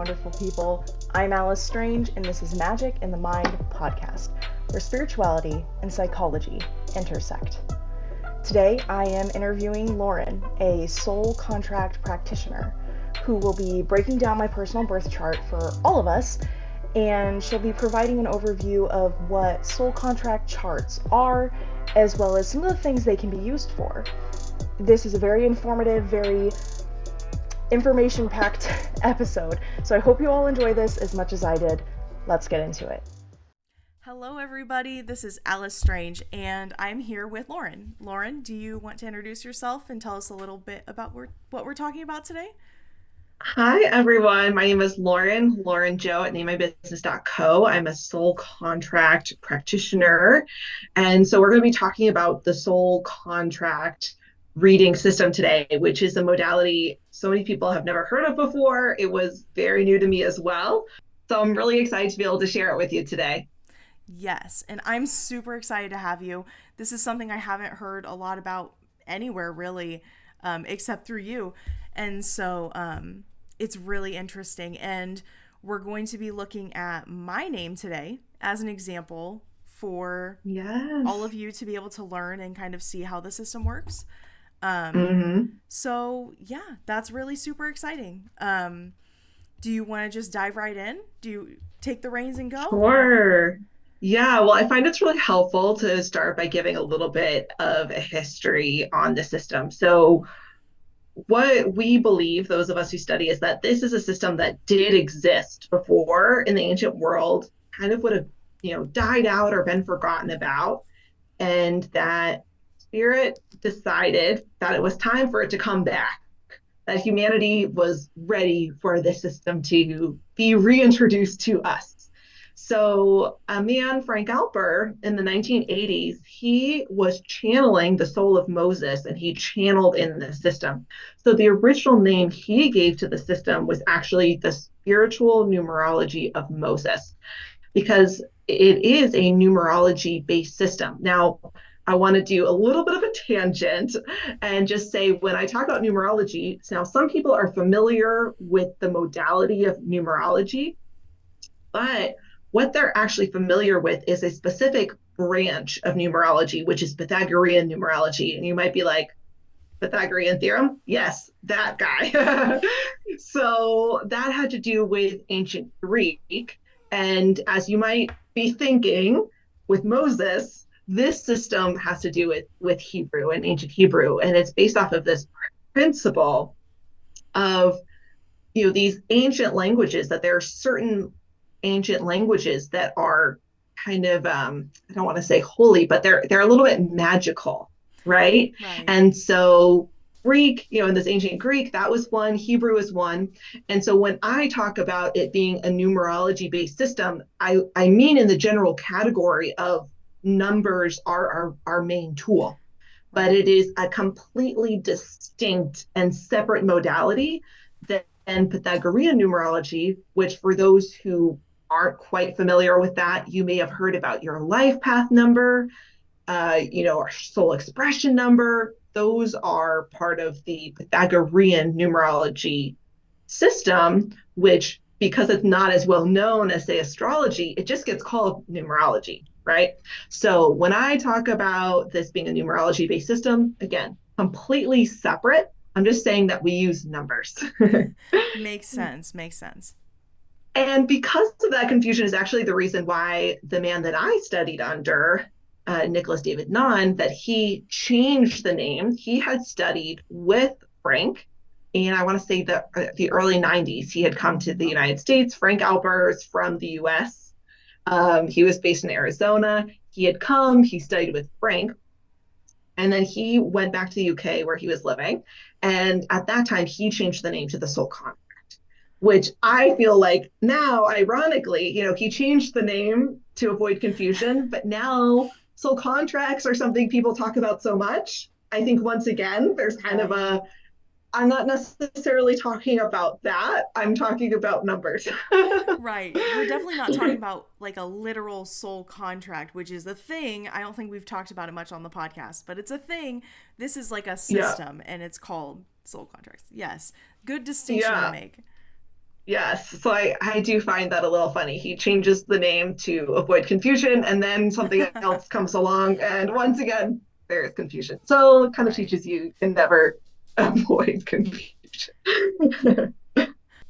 wonderful people. I'm Alice Strange, and this is Magic in the Mind podcast, where spirituality and psychology intersect. Today, I am interviewing Lauren, a soul contract practitioner, who will be breaking down my personal birth chart for all of us, and she'll be providing an overview of what soul contract charts are, as well as some of the things they can be used for. This is a very informative, very information-packed episode, so I hope you all enjoy this as much as I did. Let's get into it. Hello everybody, this is Alice Strange, and I'm here with Lauren. Lauren, do you want to introduce yourself and tell us a little bit about what we're talking about today? Hi, everyone. My name is Lauren Joe at namemybusiness.co. I'm a soul contract practitioner. And so we're going to be talking about the soul contract reading system today, which is a modality so many people have never heard of before. It was very new to me as well. So I'm really excited to be able to share it with you today. Yes, and I'm super excited to have you. This is something I haven't heard a lot about anywhere really, except through you. And so it's really interesting. And we're going to be looking at my name today as an example for all Yes. of you to be able to learn and kind of see how the system works. So yeah, that's really super exciting. Do you want to just dive right in? Do you take the reins and go? Sure. Yeah, well, I find it's really helpful to start by giving a little bit of a history on the system. So, what we believe, those of us who study, is that this is a system that did exist before in the ancient world, kind of would have, died out or been forgotten about, and that spirit decided that it was time for it to come back, that humanity was ready for this system to be reintroduced to us. So, a man, Frank Alper, in the 1980s, he was channeling the soul of Moses and he channeled in the system. So, the original name he gave to the system was actually the spiritual numerology of Moses, because it is a numerology based system. Now, I want to do a little bit of a tangent and just say when I talk about numerology, now some people are familiar with the modality of numerology, but what they're actually familiar with is a specific branch of numerology, which is Pythagorean numerology. And you might be like, Pythagorean theorem? Yes, that guy. So that had to do with ancient Greek. And as you might be thinking, with Moses, this system has to do with Hebrew and ancient Hebrew. And it's based off of this principle of these ancient languages, that there are certain ancient languages that are kind of I don't want to say holy, but they're a little bit magical, right? Right. And so Greek, in this ancient Greek, that was one, Hebrew is one. And so when I talk about it being a numerology based system, I mean in the general category of numbers are our main tool, but Right. it is a completely distinct and separate modality than Pythagorean numerology, which for those who aren't quite familiar with that, you may have heard about your life path number, or soul expression number. Those are part of the Pythagorean numerology system, which, because it's not as well known as, say, astrology, it just gets called numerology, right? So when I talk about this being a numerology based system, again, completely separate. I'm just saying that we use numbers. Makes sense. Makes sense. And because of that confusion is actually the reason why the man that I studied under, Nicholas David Nunn, that he changed the name. He had studied with Frank, and I want to say the early 90s. He had come to the Okay. United States. Frank Alpers from the US. He was based in Arizona. He had come, he studied with Frank, and then he went back to the UK where he was living. And at that time, he changed the name to the Soul Con, which I feel like now, ironically, he changed the name to avoid confusion, but now soul contracts are something people talk about so much. I think once again, there's kind of Right. I'm not necessarily talking about that. I'm talking about numbers. Right. We're definitely not talking about like a literal soul contract, which is a thing. I don't think we've talked about it much on the podcast, but it's a thing. This is like a Yeah. system and it's called soul contracts. Yes. Good distinction to Yeah. make. Yes. So I do find that a little funny. He changes the name to avoid confusion, and then something else comes along, and once again, there is confusion. So it kind of Right. teaches you can never avoid confusion.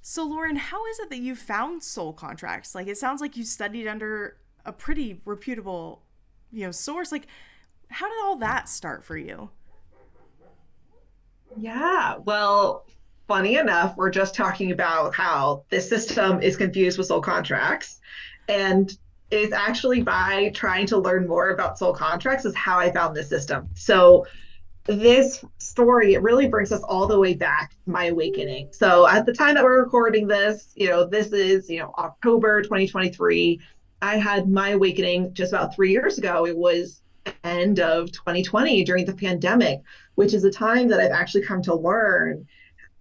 So, Lauren, how is it that you found soul contracts? Like, it sounds like you studied under a pretty reputable, source. Like, how did all that start for you? Yeah. Well, funny enough, we're just talking about how this system is confused with soul contracts. And it's actually by trying to learn more about soul contracts is how I found this system. So this story, it really brings us all the way back to my awakening. So at the time that we're recording this, this is, October 2023. I had my awakening just about 3 years ago. It was end of 2020 during the pandemic, which is a time that I've actually come to learn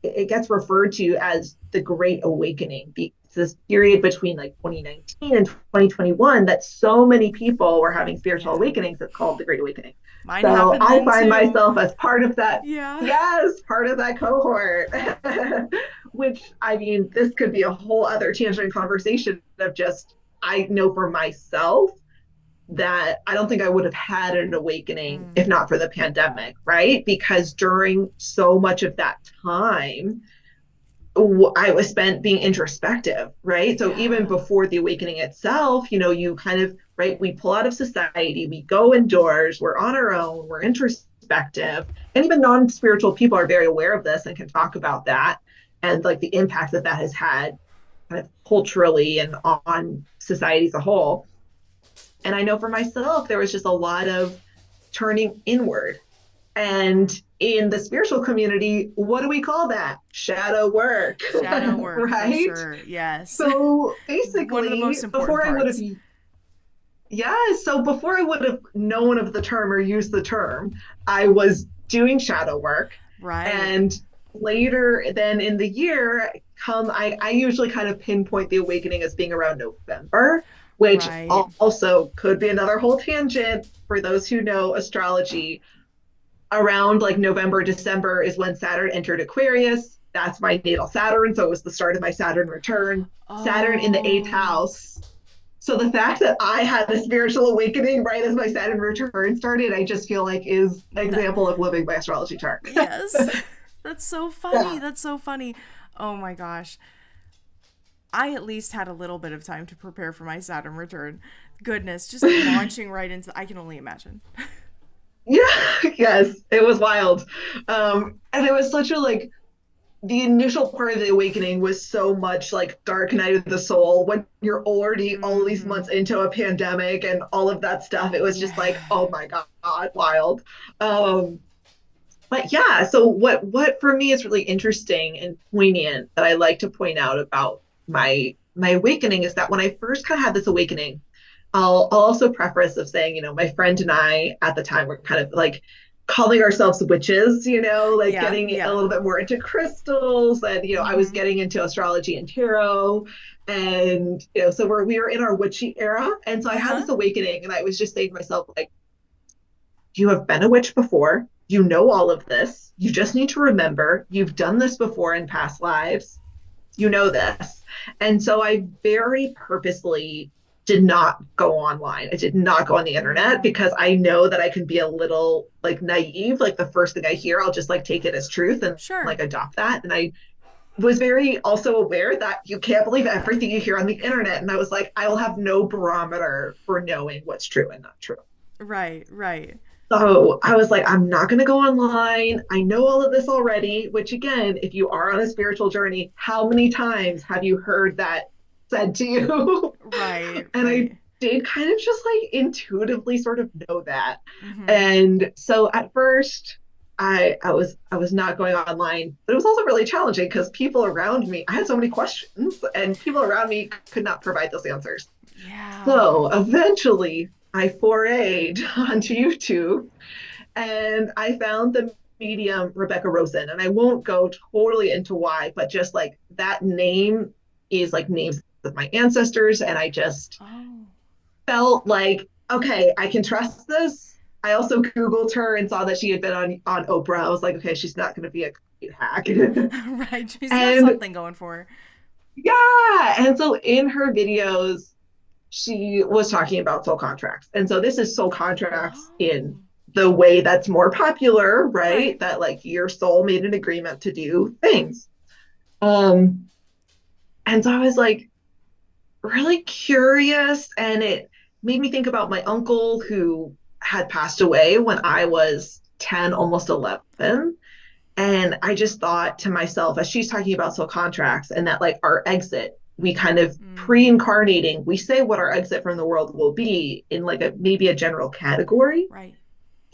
it gets referred to as the Great Awakening. It's this period between like 2019 and 2021 that so many people were having spiritual Yeah. awakenings. It's called the Great Awakening. Mine So happened I then find too. myself as part of that. Yeah. Yes, part of that cohort. Which I mean, this could be a whole other tangent conversation of just I know for myself that I don't think I would have had an awakening if Mm, not for the pandemic, right? Because during so much of that time, I was spent being introspective, right? So even yeah. before the awakening itself, you kind of, right, we pull out of society, we go indoors, we're on our own, we're introspective. And even non spiritual people are very aware of this and can talk about that and like the impact that that has had kind of culturally and on society as a whole. And I know for myself, there was just a lot of turning inward. And Mm, in the spiritual community, what do we call that? Shadow work, shadow work for right? sure. Yes. So One of the basically, most important before I would have, parts. yeah, so before I would have known of the term or used the term, I was doing shadow work. Right. And later then in the year, I usually kind of pinpoint the awakening as being around November, which Right. also could be another whole tangent for those who know astrology around like November, December is when Saturn entered Aquarius. That's my natal Saturn. So it was the start of my Saturn return. Saturn in the eighth Oh, house. So the fact that I had a spiritual awakening right as my Saturn return started, I just feel like is an that. example of living my astrology chart. Yes. That's so funny. Yeah. That's so funny. Oh my gosh. I at least had a little bit of time to prepare for my Saturn return. Goodness, just launching right into. I can only imagine. Yeah, yes, it was wild. And it was such a like the initial part of the awakening was so much like dark night of the soul when you're already all these Mm-hmm. months into a pandemic and all of that stuff. It was Yeah. just like, oh my God, wild. Um, but yeah, so what for me is really interesting and poignant that I like to point out about my awakening is that when I first kind of had this awakening, I'll also preface of saying, my friend and I at the time were kind of like calling ourselves witches, like Yeah. getting a Yeah. little bit more into crystals. And, I was Mm-hmm. getting into astrology and tarot. And, so we were in our witchy era. And so I Uh had huh. this awakening and I was just saying to myself, like, you have been a witch before. You know all of this. You just need to remember you've done this before in past lives. You know this. And so I very purposely did not go online. I did not go on the internet Mm, because I know that I can be a little like naive. Like the first thing I hear, I'll just like take it as truth and sure. like adopt that. And I was very also aware that you can't believe everything you hear on the internet. And I was like, I will have no barometer for knowing what's true and not true. Right. Right. So I was like, I'm not going to go online. I know all of this already, which again, if you are on a spiritual journey, how many times have you heard that said to you? Right. And I Right. did kind of just like intuitively sort of know that. Mm-hmm. And so at first I was not going online, but it was also really challenging because people around me, I had so many questions and people around me could not provide those answers. Yeah. So eventually I forayed onto YouTube and I found the medium Rebecca Rosen. And I won't go totally into why, but just like that name is like names of my ancestors. And I just Oh. felt like, okay, I can trust this. I also Googled her and saw that she had been on Oprah. I was like, okay, she's not going to be a complete hack. Right. She's got And something going for her. Yeah. And so in her videos, she was talking about soul contracts. And so this is soul contracts in Oh, the way that's more popular, right? right. That like your soul made an agreement to do things. Um, and so I was like really curious, and it made me think about my uncle who had passed away when I was 10, almost 11. And I just thought to myself, as she's talking about soul contracts and that like our exit, we kind of Mm, pre-incarnating, we say what our exit from the world will be in like a maybe a general category. right.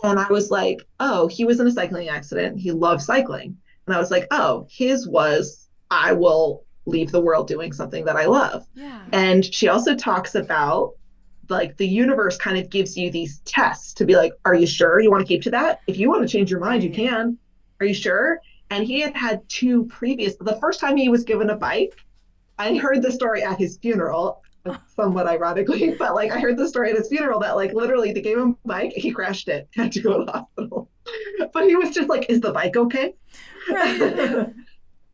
And I was like, oh, he was in a cycling accident. He loved cycling. And I was like, oh, his was, I will leave the world doing something that I love. Yeah. And she also talks about like the universe kind of gives you these tests to be like, are you sure you want to keep to that? If you want to change your mind, you Right. can. Are you sure? And he had had two previous, the first time he was given a bike, I heard the story at his funeral, somewhat ironically, but like I heard the story at his funeral that like literally they gave him a bike, he crashed it, had to go to the hospital. But he was just like, is the bike okay? Right.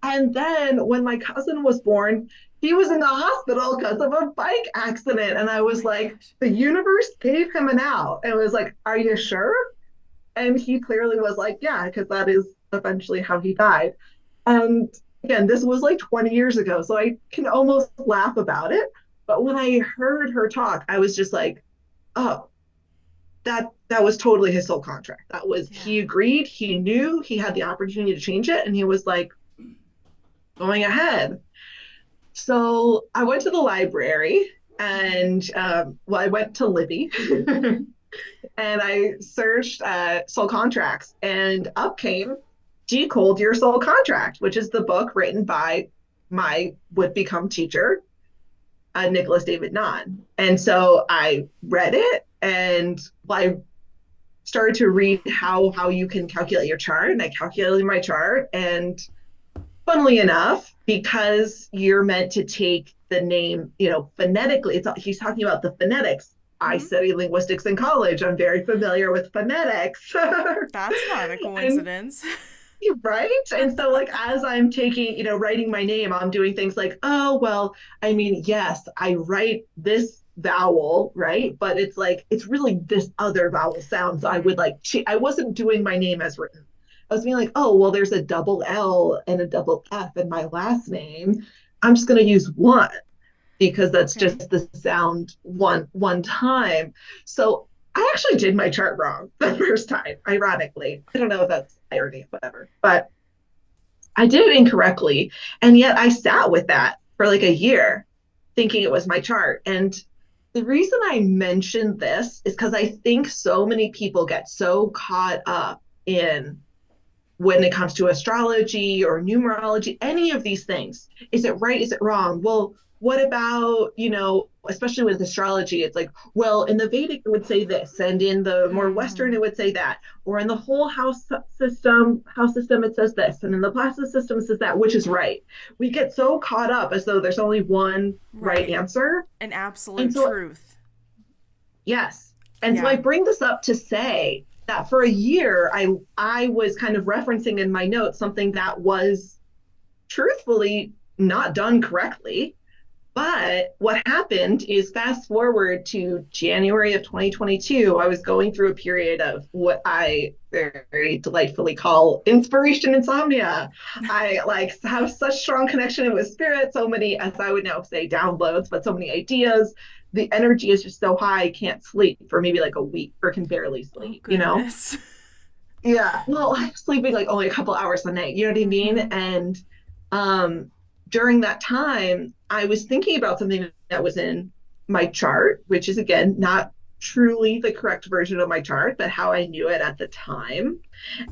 And then when my cousin was born, he was in the hospital because of a bike accident. And I Oh was my like, gosh. the universe gave him an out. And it was like, are you sure? And he clearly was like, yeah, because that is eventually how he died. And again, this was like 20 years ago, so I can almost laugh about it. But when I heard her talk, I was just like, oh, that was totally his soul contract. That was Yeah. he agreed, he knew he had the opportunity to change it, and he was like going ahead. So I went to the library Hmm. and well, I went to Libby and I searched soul contracts, and up came Decode Your Soul Contract, which is the book written by my would become teacher, Nicholas David Nunn. And so I read it, and I started to read how you can calculate your chart, and I calculated my chart. And funnily enough, because you're meant to take the name, phonetically, he's talking about the phonetics. I Hmm. studied linguistics in college. I'm very familiar with phonetics. That's not a And coincidence. right. And so, like, as I'm taking, writing my name, I'm doing things like, oh, well, I mean, yes, I write this vowel, right? But it's like, it's really this other vowel sound. So I would Mm, like, I wasn't doing my name as written. I was being like, oh, well, there's a double L and a double F in my last name. I'm just going to use one because that's okay. just the sound one time. So I actually did my chart wrong the first time, ironically. I don't know if that's irony, whatever, but I did it incorrectly. And yet I sat with that for like a year thinking it was my chart. And the reason I mentioned this is because I think so many people get so caught up in when it comes to astrology or numerology, any of these things. Is it right? Is it wrong? Well, what about, especially with astrology, it's like, well, in the Vedic, it would say this, and in the more Western, Hmm. it would say that, or in the whole house system, it says this, and in the plasma system, it says that, which is right. We get so caught up as though there's only one right Right. answer. An And absolute so truth. yes. And so I Yeah. bring this up to say that for a year, I was kind of referencing in my notes something that was truthfully not done correctly. But what happened is fast forward to January of 2022, I was going through a period of what I very delightfully call inspiration insomnia. I like have such strong connection with spirit, so many, as I would now say, downloads, but so many ideas. The energy is just so high, I can't sleep for maybe like a week or can barely Oh sleep. goodness. Yeah, well, I'm sleeping like only a couple hours a night, you know what I mean? Hmm. And um during that time, I was thinking about something that was in my chart, which is again not truly the correct version of my chart, but how I knew it at the time.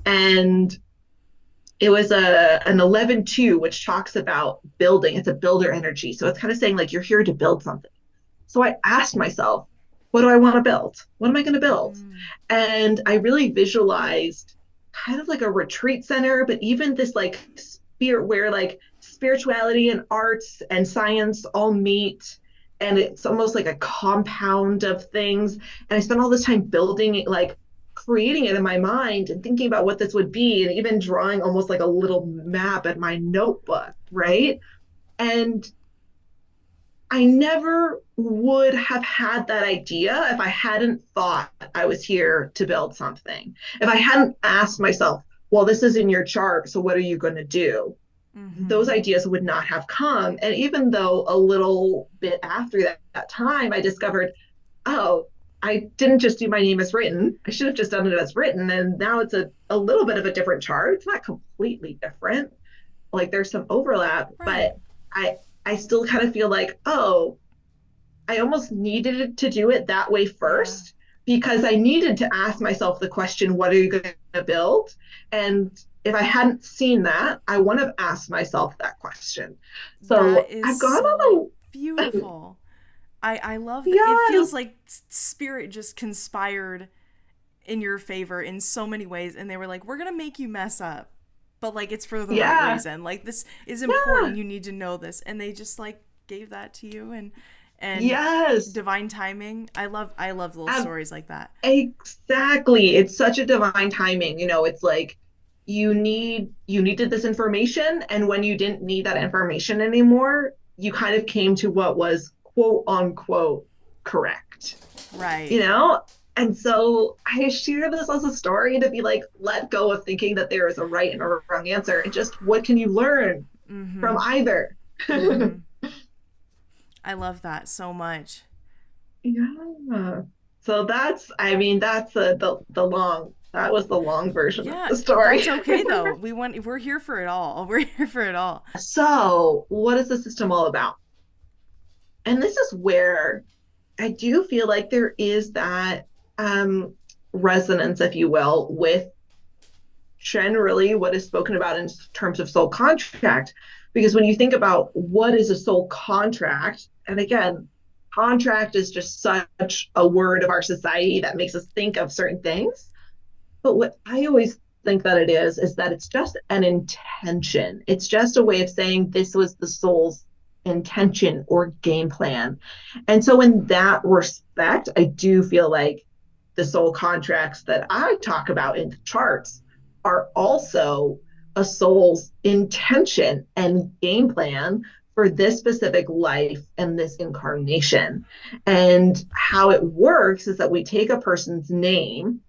And it was an 11-2, which talks about building. It's a builder energy. So it's kind of saying like you're here to build something. So I asked myself, what do I want to build? What am I going to build? Mm, And I really visualized kind of like a retreat center, but even this like spirit where like spirituality and arts and science all meet. And it's almost like a compound of things. And I spent all this time building it, like creating it in my mind and thinking about what this would be, and even drawing almost like a little map in my notebook, right? And I never would have had that idea if I hadn't thought I was here to build something. If I hadn't asked myself, well, this is in your chart, so what are you going to do? Those Mm-hmm. ideas would not have come. And even though a little bit after that time, I discovered, oh, I didn't just do my name as written. I should have just done it as written. And now it's a little bit of a different chart. It's not completely different. Like there's some overlap, Right. but I I still kind of feel like, oh, I almost needed to do it that way Yeah. first because I needed to ask myself the question, what are you going to build? And if I hadn't seen that, I wouldn't have asked myself that question. That So is I've gone so on a, beautiful. I love that. It feels yes, like spirit just conspired in your favor in so many ways, and they were like, we're gonna make you mess up, but like it's for the right yeah, reason. Like this is yeah, important, you need to know this. And they just like gave that to you. And yes. divine timing. I love little stories like that. Exactly. It's such a divine timing. It's like you needed this information, and when you didn't need that information anymore, you kind of came to what was quote unquote correct. Right. You know? And so I share this as a story to be like, let go of thinking that there is a right and a wrong answer, and just what can you learn from Mm-hmm. either? Mm-hmm. I love that so much. Yeah. So I mean, that's that was the long version of Yeah, the story. that's okay though. We're here for it all. We're here for it all. So, what is the system all about? And this is where I do feel like there is that resonance, if you will, with generally what is spoken about in terms of soul contract. Because when you think about what is a soul contract, and again, contract is just such a word of our society that makes us think of certain things. But what I always think that it is that it's just an intention. It's just a way of saying this was the soul's intention or game plan. And so, in that respect, I do feel like the soul contracts that I talk about in the charts are also a soul's intention and game plan for this specific life and this incarnation. And how it works is that we take a person's name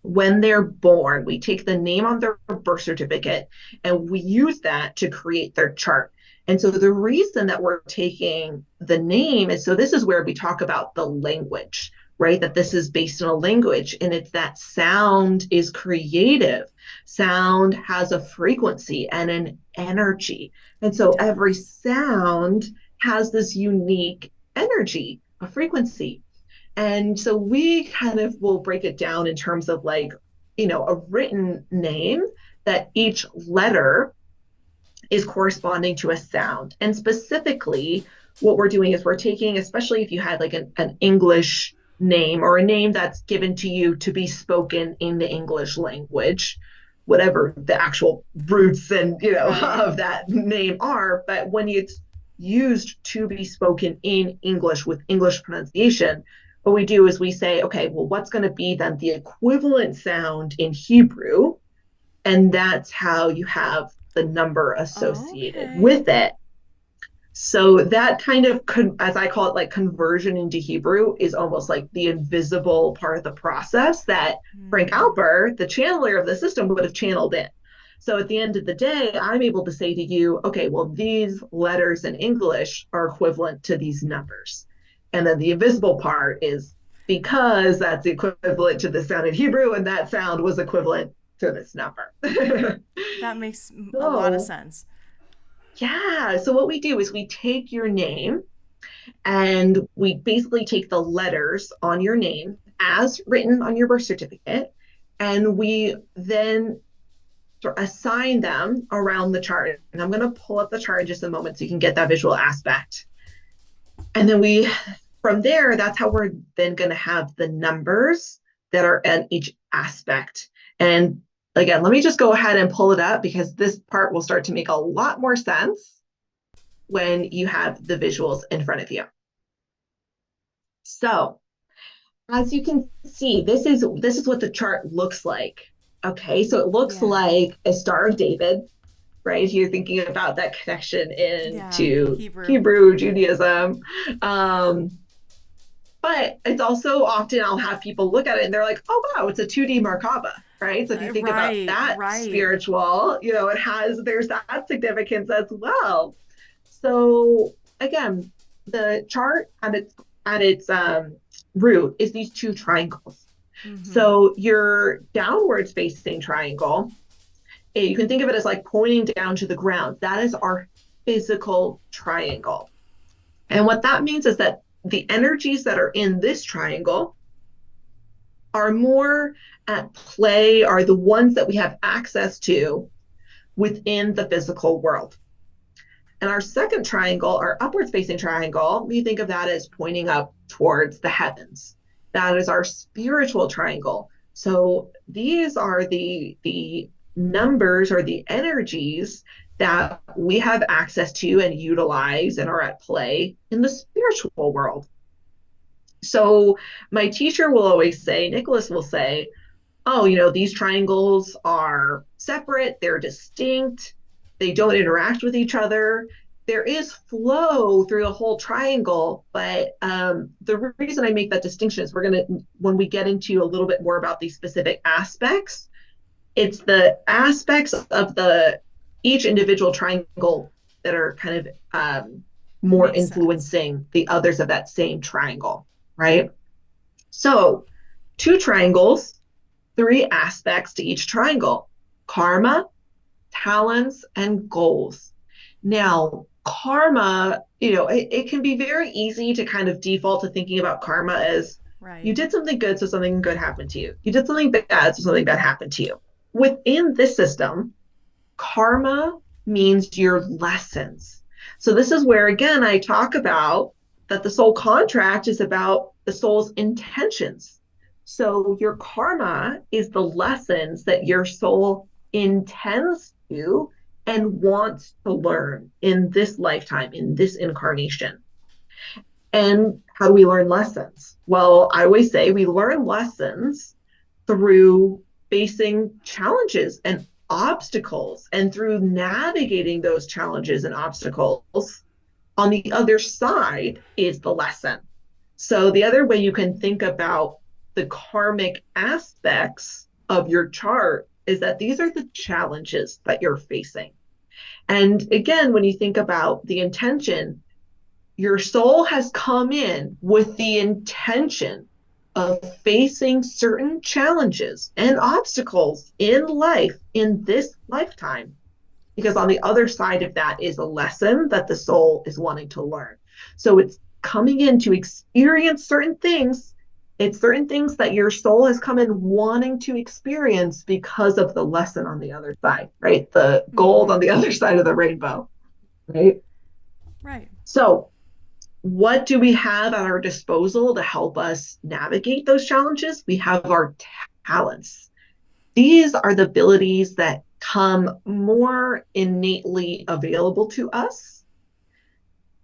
when they're born. We take the name on their birth certificate and we use that to create their chart. And so the reason that we're taking the name is so this is where we talk about the language, right? That this is based on a language, and it's that sound is creative. Sound has a frequency and an energy. And It so every does. sound has this unique energy, a frequency. And so we kind of will break it down in terms of like, a written name that each letter is corresponding to a sound. And specifically, what we're doing is we're taking, especially if you had like an English name or a name that's given to you to be spoken in the English language, whatever the actual roots and Right. of that name are. But when it's used to be spoken in English with English pronunciation, what we do is we say, okay, well, what's going to be then the equivalent sound in Hebrew? And that's how you have the number associated Okay. with it. So that kind of, as I call it, like conversion into Hebrew is almost like the invisible part of the process that Frank Mm. Alper, the channeler of the system, would have channeled in. So at the end of the day, I'm able to say to you, okay, well, these letters in English are equivalent to these numbers. And then the invisible part is because that's equivalent to the sound in Hebrew, and that sound was equivalent to this number. That makes a lot of So, sense. yeah. So, what we do is we take your name and we basically take the letters on your name as written on your birth certificate, and we then assign them around the chart. And I'm going to pull up the chart in just a moment so you can get that visual aspect. And then from there, that's how we're then going to have the numbers that are in each aspect. And again, let me just go ahead and pull it up because this part will start to make a lot more sense when you have the visuals in front of you. So, as you can see, this is what the chart looks like. Okay, so it looks Yeah. like a Star of David, right? You're thinking about that connection Yeah, into Hebrew. Hebrew, Judaism. But it's also often I'll have people look at it and they're like, oh, wow, it's a 2D Merkaba, right? So if you think about Right, that right. spiritual, there's that significance as well. So again, the chart at its root is these two triangles. Mm-hmm. So your downwards facing triangle, you can think of it as like pointing down to the ground. That is our physical triangle. And what that means is that the energies that are in this triangle are more at play, are the ones that we have access to within the physical world. And our second triangle, our upwards facing triangle, we think of that as pointing up towards the heavens. That is our spiritual triangle. So these are the numbers or the energies that we have access to and utilize and are at play in the spiritual world. So my teacher will always say, Nicholas will say, oh, these triangles are separate, they're distinct, they don't interact with each other. There is flow through the whole triangle, but the reason I make that distinction is when we get into a little bit more about these specific aspects, it's the aspects of each individual triangle that are kind of more Makes sense. influencing the others of that same triangle, right? So, two triangles, three aspects to each triangle: karma, talents, and goals. Now, karma, it can be very easy to kind of default to thinking about karma as you Right. did something good, so something good happened to you. You did something bad, so something bad happened to you. Within this system, karma means your lessons. So this is where, again, I talk about that the soul contract is about the soul's intentions. So your karma is the lessons that your soul intends to and wants to learn in this lifetime, in this incarnation. And how do we learn lessons? Well, I always say we learn lessons through facing challenges and obstacles and through navigating those challenges and obstacles. On the other side is the lesson. So, the other way you can think about the karmic aspects of your chart is that these are the challenges that you're facing. And again, when you think about the intention, your soul has come in with the intention of facing certain challenges and obstacles in life in this lifetime. Because on the other side of that is a lesson that the soul is wanting to learn. So it's coming in to experience certain things. It's certain things that your soul has come in wanting to experience because of the lesson on the other side, right? The gold on Mm-hmm. the other side of the rainbow, right? Right. So what do we have at our disposal to help us navigate those challenges? We have our talents. These are the abilities that come more innately available to us.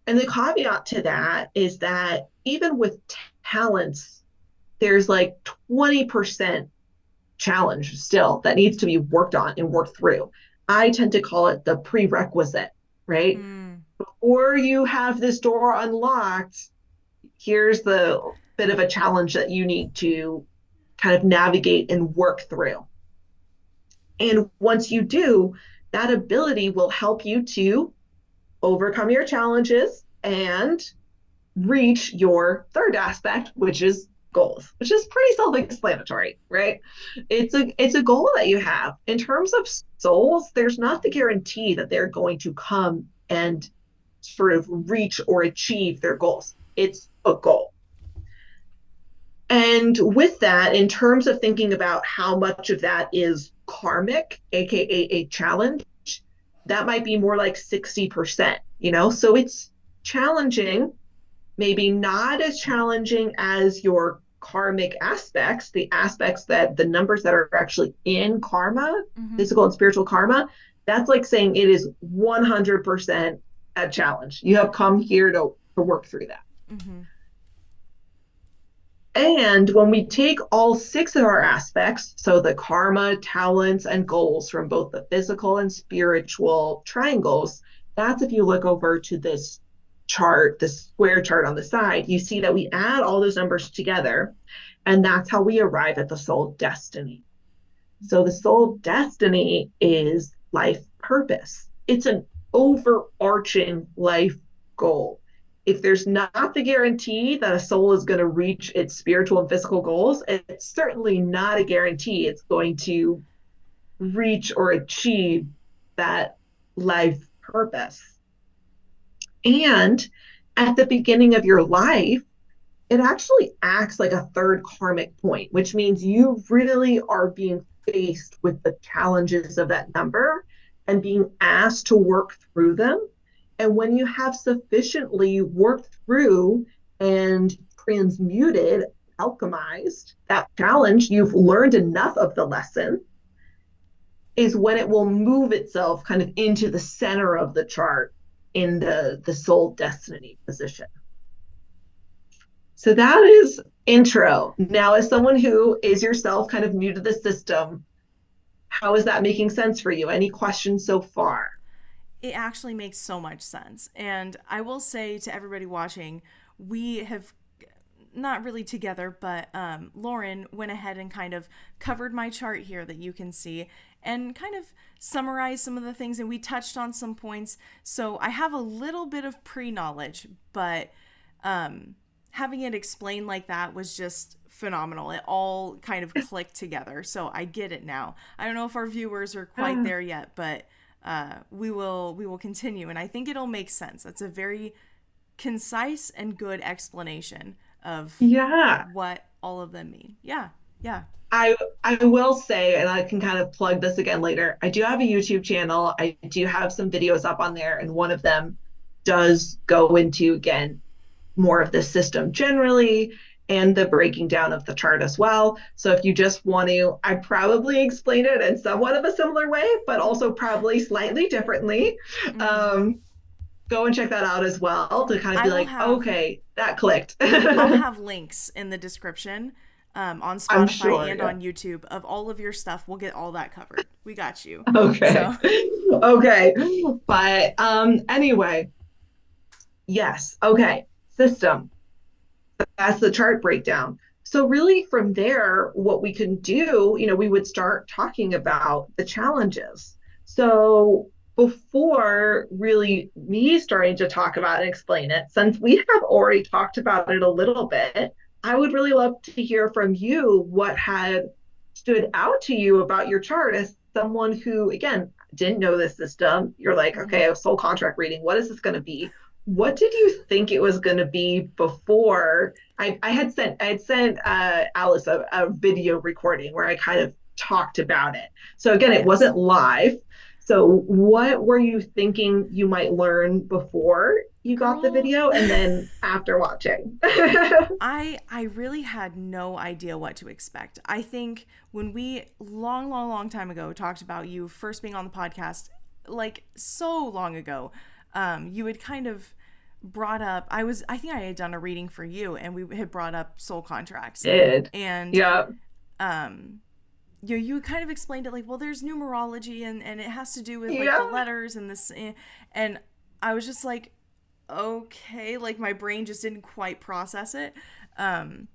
And the caveat to that is that even with talents, there's like 20% challenge still that needs to be worked on and worked through. I tend to call it the prerequisite, right? Mm. Before you have this door unlocked, here's the bit of a challenge that you need to kind of navigate and work through. And once you do, that ability will help you to overcome your challenges and reach your third aspect, which is goals, which is pretty self-explanatory, right? It's a goal that you have. In terms of souls, there's not the guarantee that they're going to come and sort of reach or achieve their goals. It's a goal. And with that, in terms of thinking about how much of that is karmic, aka a challenge, that might be more like 60%, So it's challenging, maybe not as challenging as your karmic aspects, the aspects that the numbers that are actually in karma, Mm-hmm. physical and spiritual karma. That's like saying it is 100% a challenge. You have come here to work through that. Mm-hmm. And when we take all six of our aspects, so the karma, talents, and goals from both the physical and spiritual triangles, that's if you look over to this chart, this square chart on the side, you see that we add all those numbers together, and that's how we arrive at the soul destiny. So the soul destiny is life purpose. It's an overarching life goal. If there's not the guarantee that a soul is going to reach its spiritual and physical goals, it's certainly not a guarantee it's going to reach or achieve that life purpose. And at the beginning of your life, it actually acts like a third karmic point, which means you really are being faced with the challenges of that number and being asked to work through them. And when you have sufficiently worked through and transmuted, alchemized that challenge, you've learned enough of the lesson, is when it will move itself kind of into the center of the chart in the soul destiny position. So that is intro. Now, as someone who is yourself kind of new to the system, how is that making sense for you? Any questions so far? It actually makes so much sense. And I will say to everybody watching, we have not really together, but Lauren went ahead and kind of covered my chart here that you can see and kind of summarized some of the things. And we touched on some points. So I have a little bit of pre-knowledge, but having it explained like that was just phenomenal. It all kind of clicked together. So I get it now. I don't know if our viewers are quite there yet, but we will continue. And I think it'll make sense. That's a very concise and good explanation of what all of them mean. Yeah. I will say, and I can kind of plug this again later, I do have a YouTube channel. I do have some videos up on there, and one of them does go into, again, more of the system generally and the breaking down of the chart as well. So if you just want to, I probably explain it in somewhat of a similar way, but also probably slightly differently. Go and check that out as well to kind of be like, okay, that clicked. I'll have links in the description on Spotify and on YouTube of all of your stuff. We'll get all that covered. We got you. Okay. So. Okay. But anyway, yes. Okay. System. That's the chart breakdown. So really from there, what we can do, we would start talking about the challenges. So before really me starting to talk about and explain it, since we have already talked about it a little bit, I would really love to hear from you what had stood out to you about your chart as someone who, again, didn't know this system. You're like, okay, a soul contract reading. What is this going to be? What did you think it was going to be before? I had sent Alice a video recording where I kind of talked about it. So again, it wasn't live. So what were you thinking you might learn before you got the video and then after watching? I really had no idea what to expect. I think when we long time ago talked about you first being on the podcast, like so long ago, you had kind of brought up, I think I had done a reading for you and we had brought up soul contracts. And you kind of explained it like, well, there's numerology and it has to do with like the letters and this, and I was just like, okay, like my brain just didn't quite process it. And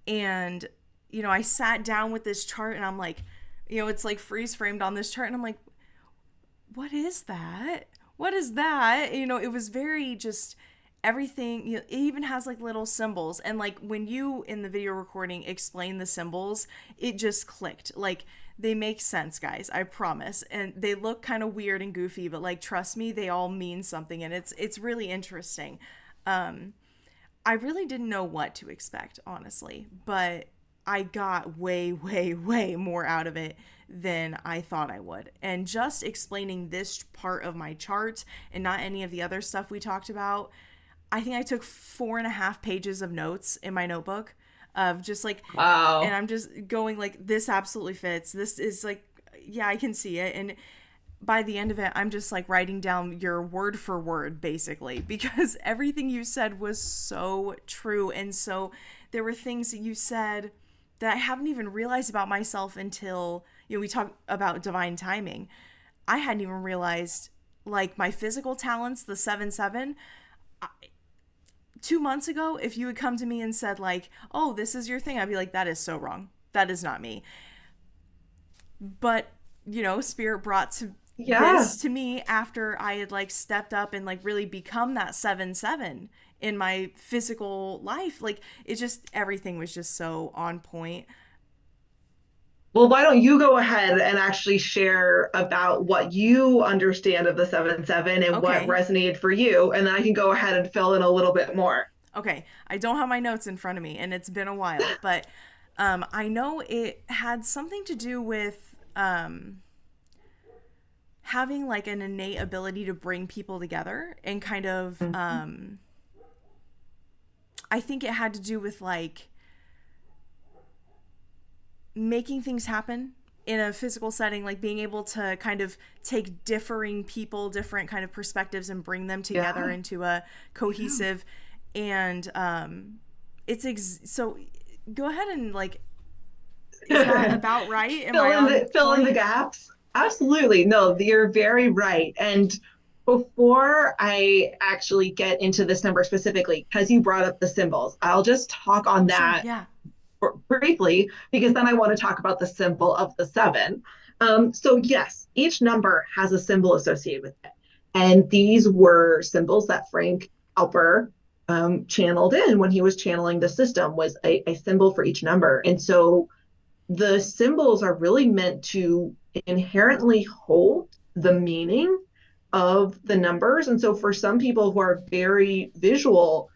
I sat down with this chart and I'm like, it's like freeze framed on this chart and I'm like, what is that? What is that? It was very just everything. It even has like little symbols. And like when you in the video recording explain the symbols, it just clicked. Like they make sense, guys. I promise. And they look kind of weird and goofy, but like, trust me, they all mean something. And it's really interesting. I really didn't know what to expect, honestly, but I got way more out of it than I thought I would. And just explaining this part of my chart and not any of the other stuff we talked about, I think I took 4.5 pages of notes in my notebook of just like, wow. And I'm just going like, this absolutely fits. This is like, yeah, I can see it. And by the end of it, I'm just like writing down your word for word, basically, because everything you said was so true. And so there were things that you said that I haven't even realized about myself until, we talk about divine timing. I hadn't even realized, like, my physical talents, the 7-7. 2 months ago, if you had come to me and said, like, oh, this is your thing, I'd be like, that is so wrong. That is not me. But, Spirit brought Yeah. this to me after I had, like, stepped up and, like, really become that 7-7 in my physical life. Like, it just, everything was just so on point. Well, why don't you go ahead and actually share about what you understand of the 7-7 and what Okay. resonated for you, and then I can go ahead and fill in a little bit more. Okay. I don't have my notes in front of me, and it's been a while, but I know it had something to do with having, like, an innate ability to bring people together and kind of, Mhm. I think it had to do with, like, making things happen in a physical setting, like being able to kind of take differing people, different kind of perspectives, and bring them together Yeah. into a Yeah. cohesive. And so go ahead and, like, is that about right? Am I on Fill in the point? gaps. Absolutely. No, you're very right. And before I actually get into this number specifically, because you brought up the symbols, I'll just talk on Oh, sure. that Yeah. briefly, because then I want to talk about the symbol of the seven. So, yes, each number has a symbol associated with it. And these were symbols that Frank Alper channeled in when he was channeling the system, was a symbol for each number. And so the symbols are really meant to inherently hold the meaning of the numbers. And so for some people who are very visual,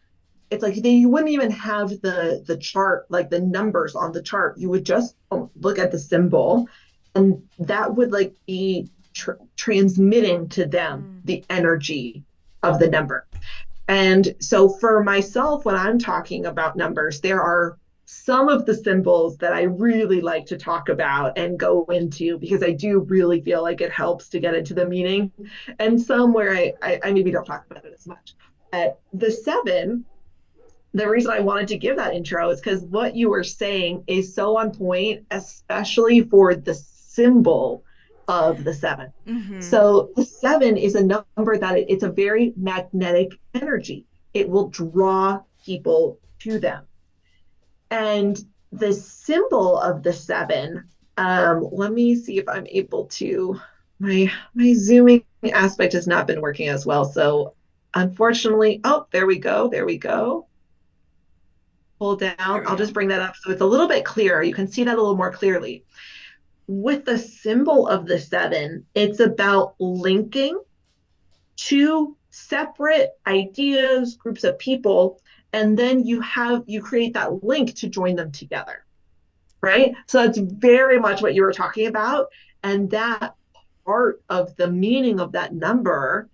it's like you wouldn't even have the chart, like the numbers on the chart. You would just look at the symbol, and that would like be transmitting to them Mm. the energy of the number. And so for myself, when I'm talking about numbers, there are some of the symbols that I really like to talk about and go into, because I do really feel like it helps to get into the meaning, and some where I maybe don't talk about it as much. The seven, the reason I wanted to give that intro is because what you were saying is so on point, especially for the symbol of the seven. Mm-hmm. So the seven is a number that it's a very magnetic energy. It will draw people to them. And the symbol of the seven, let me see if I'm able to, my zooming aspect has not been working as well. So unfortunately, oh, there we go. There we go. Pull There down. we I'll just go. bring that up so it's a little bit clearer. You can see that a little more clearly. With the symbol of the seven, it's about linking two separate ideas, groups of people, and then you create that link to join them together, right? So that's very much what you were talking about. And that part of the meaning of that number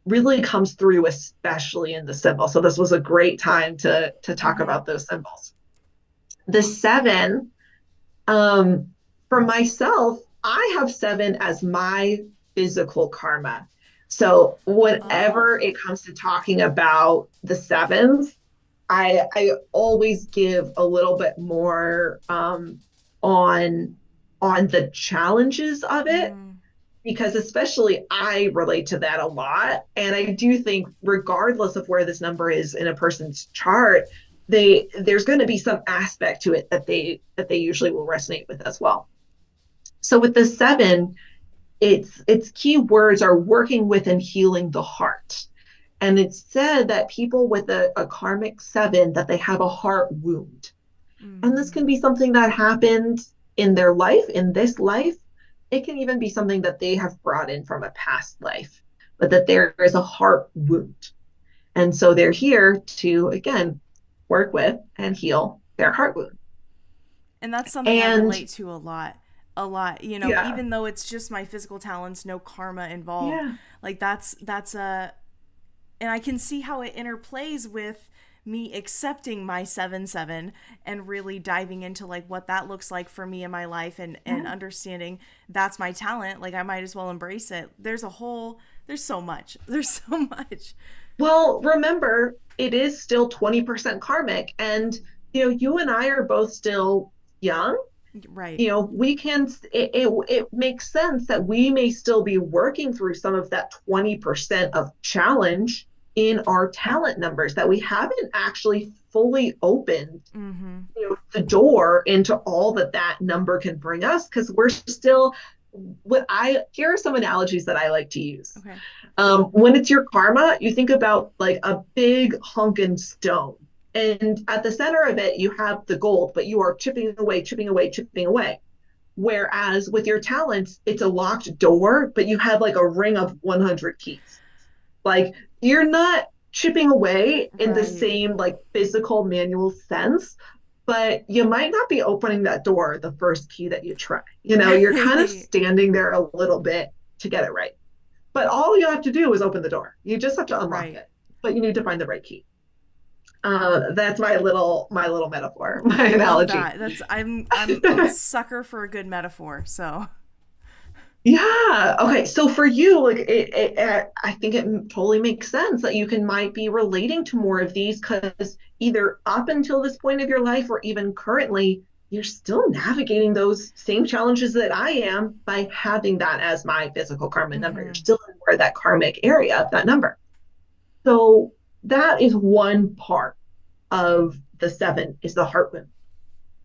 really comes through, especially in the symbol. So this was a great time to talk Mm-hmm. about those symbols. The seven, um, for myself, I have seven as my physical karma. So whenever Oh. it comes to talking about the sevens, I always give a little bit more on on the challenges of it, Mm. because especially I relate to that a lot. And I do think regardless of where this number is in a person's chart, there's going to be some aspect to it that they usually will resonate with as well. So with the seven, its key words are working with and healing the heart. And it's said that people with a karmic seven, that they have a heart wound. And this can Mm-hmm. be something that happened in their life, in this life. It can even be something that they have brought in from a past life, but that there is a heart wound. And so they're here to, again, work with and heal their heart wound. And that's something I And relate to a lot. A lot. yeah, Even though it's just my physical talents, no karma involved. yeah, Like, that's a, and I can see how it interplays with me accepting my 7-7 and really diving into, like, what that looks like for me in my life, and yeah. understanding that's my talent. Like, I might as well embrace it. There's so much. There's so much. Well, remember, it is still 20% karmic. And you and I are both still young. Right. We can, it makes sense that we may still be working through some of that 20% of challenge in our talent numbers that we haven't actually fully opened, Mm-hmm. the door into all that number can bring us, because we're still, here are some analogies that I like to use. Okay. When it's your karma, you think about like a big honking stone. And at the center of it, you have the gold, but you are chipping away, chipping away, chipping away. Whereas with your talents, it's a locked door, but you have like a ring of 100 keys. Like you're not chipping away in the Right. same like physical manual sense, but you might not be opening that door the first key that you try. You're kind of Right. standing there a little bit to get it right. But all you have to do is open the door. You just have to unlock Right. it, but you need to find the right key. That's my little metaphor, my I love analogy. that. I'm a sucker for a good metaphor. So Yeah. Okay. So for you, like I think it totally makes sense that you might be relating to more of these, because either up until this point of your life or even currently, you're still navigating those same challenges that I am by having that as my physical karma number. You're mm-hmm. still in more of that karmic area of that number. So that is one part of the seven, is the heart wound.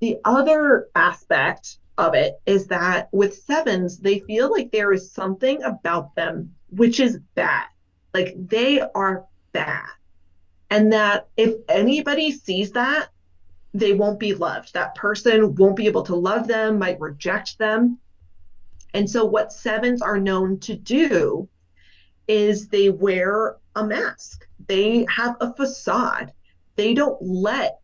The other aspect of it is that with sevens, they feel like there is something about them which is bad. Like they are bad. And that if anybody sees that, they won't be loved. That person won't be able to love them, might reject them. And so, what sevens are known to do is they wear a mask, they have a facade. They don't let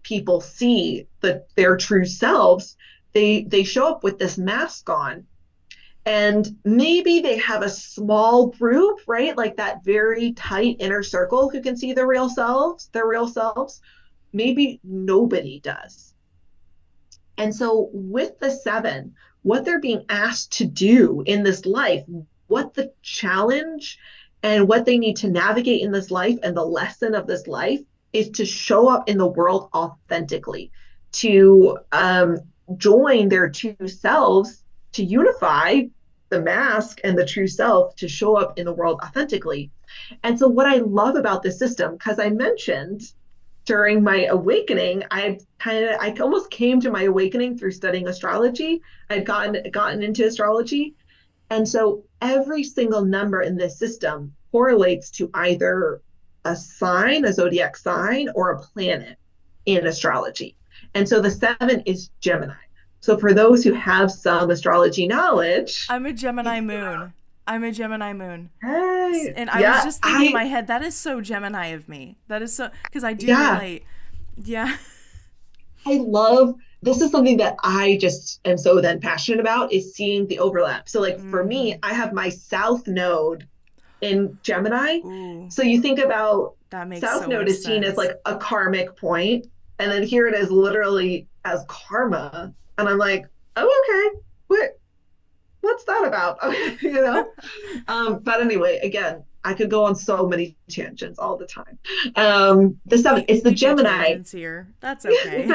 people see their true selves. They show up with this mask on, and maybe they have a small group, right, like that very tight inner circle who can see their real selves. Maybe nobody does. And so with the seven, what they're being asked to do in this life, what the challenge and what they need to navigate in this life, and the lesson of this life, is to show up in the world authentically, to join their two selves, to unify the mask and the true self, to show up in the world authentically. And so, what I love about this system, because I mentioned during my awakening, I almost came to my awakening through studying astrology. I'd gotten into astrology, and so every single number in this system correlates to either a sign, a zodiac sign, or a planet in astrology. And so the seven is Gemini. So for those who have some astrology knowledge, I'm a Gemini moon. I'm a Gemini moon. hey, And I was yeah, just thinking in my head, that is so Gemini of me. That is so, because I do yeah, relate. Yeah. I love, this is something that I just am so then passionate about, is seeing the overlap. So like for Mm-hmm. me, I have my South Node in Gemini. Ooh, So you think about that makes South so Node much is seen as sense. like a karmic point, and then here it is literally as karma. And I'm like, oh, okay, what's that about? you know? But anyway, again, I could go on so many tangents all the time. The seven, it's the We do Gemini. tangents here. That's okay.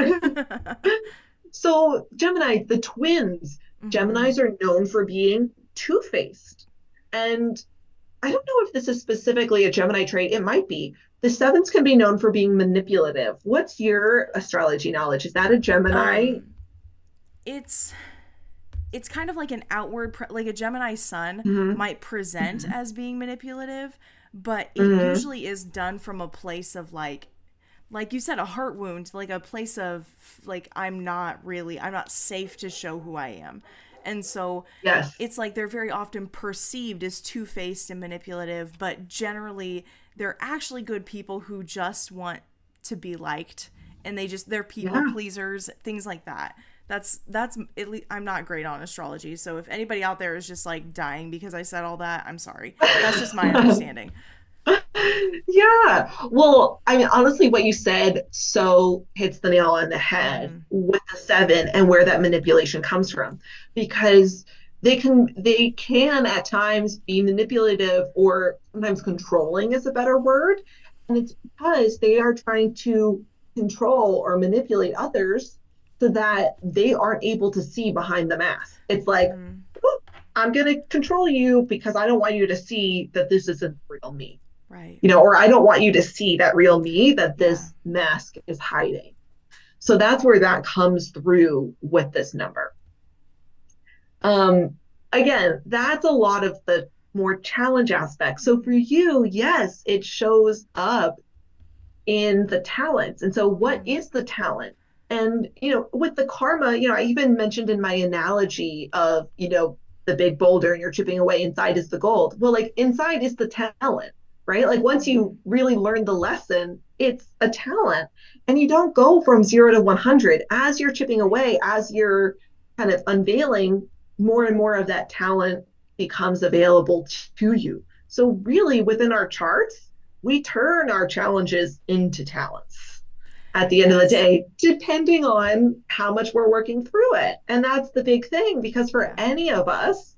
So, Gemini, the twins, Mm-hmm. Geminis are known for being two-faced. And I don't know if this is specifically a Gemini trait. It might be. The sevens can be known for being manipulative. What's your astrology knowledge? Is that a Gemini? Um, it's it's kind of like an outward like a Gemini sun Mm-hmm. might present Mm-hmm. as being manipulative, but it Mm-hmm. usually is done from a place of like you said, a heart wound, like a place of like I'm not safe to show who I am. And so Yes. it's like they're very often perceived as two-faced and manipulative, but generally they're actually good people who just want to be liked, and they're people Yeah. pleasers, things like that. That's at least I'm not great on astrology, so if anybody out there is just like dying because I said all that, I'm sorry. That's just my understanding. Yeah. Well, I mean, honestly, what you said so hits the nail on the head Mm-hmm. with the seven and where that manipulation comes from. Because they can at times be manipulative, or sometimes controlling is a better word. And it's because they are trying to control or manipulate others so that they aren't able to see behind the mask. It's like, I'm going to control you because I don't want you to see that this isn't real me. Right. Or I don't want you to see that real me that Yeah. this mask is hiding. So that's where that comes through with this number. Again, that's a lot of the more challenge aspects. So for you, yes, it shows up in the talents. And so what is the talent? And, with the karma, I even mentioned in my analogy of, the big boulder and you're chipping away, inside is the gold. Well, like inside is the talent, right? Like once you really learn the lesson, it's a talent. And you don't go from 0 to 100 as you're chipping away, as you're kind of unveiling, more and more of that talent becomes available to you. So really within our charts, we turn our challenges into talents at the end of the day, depending on how much we're working through it. And that's the big thing, because for any of us,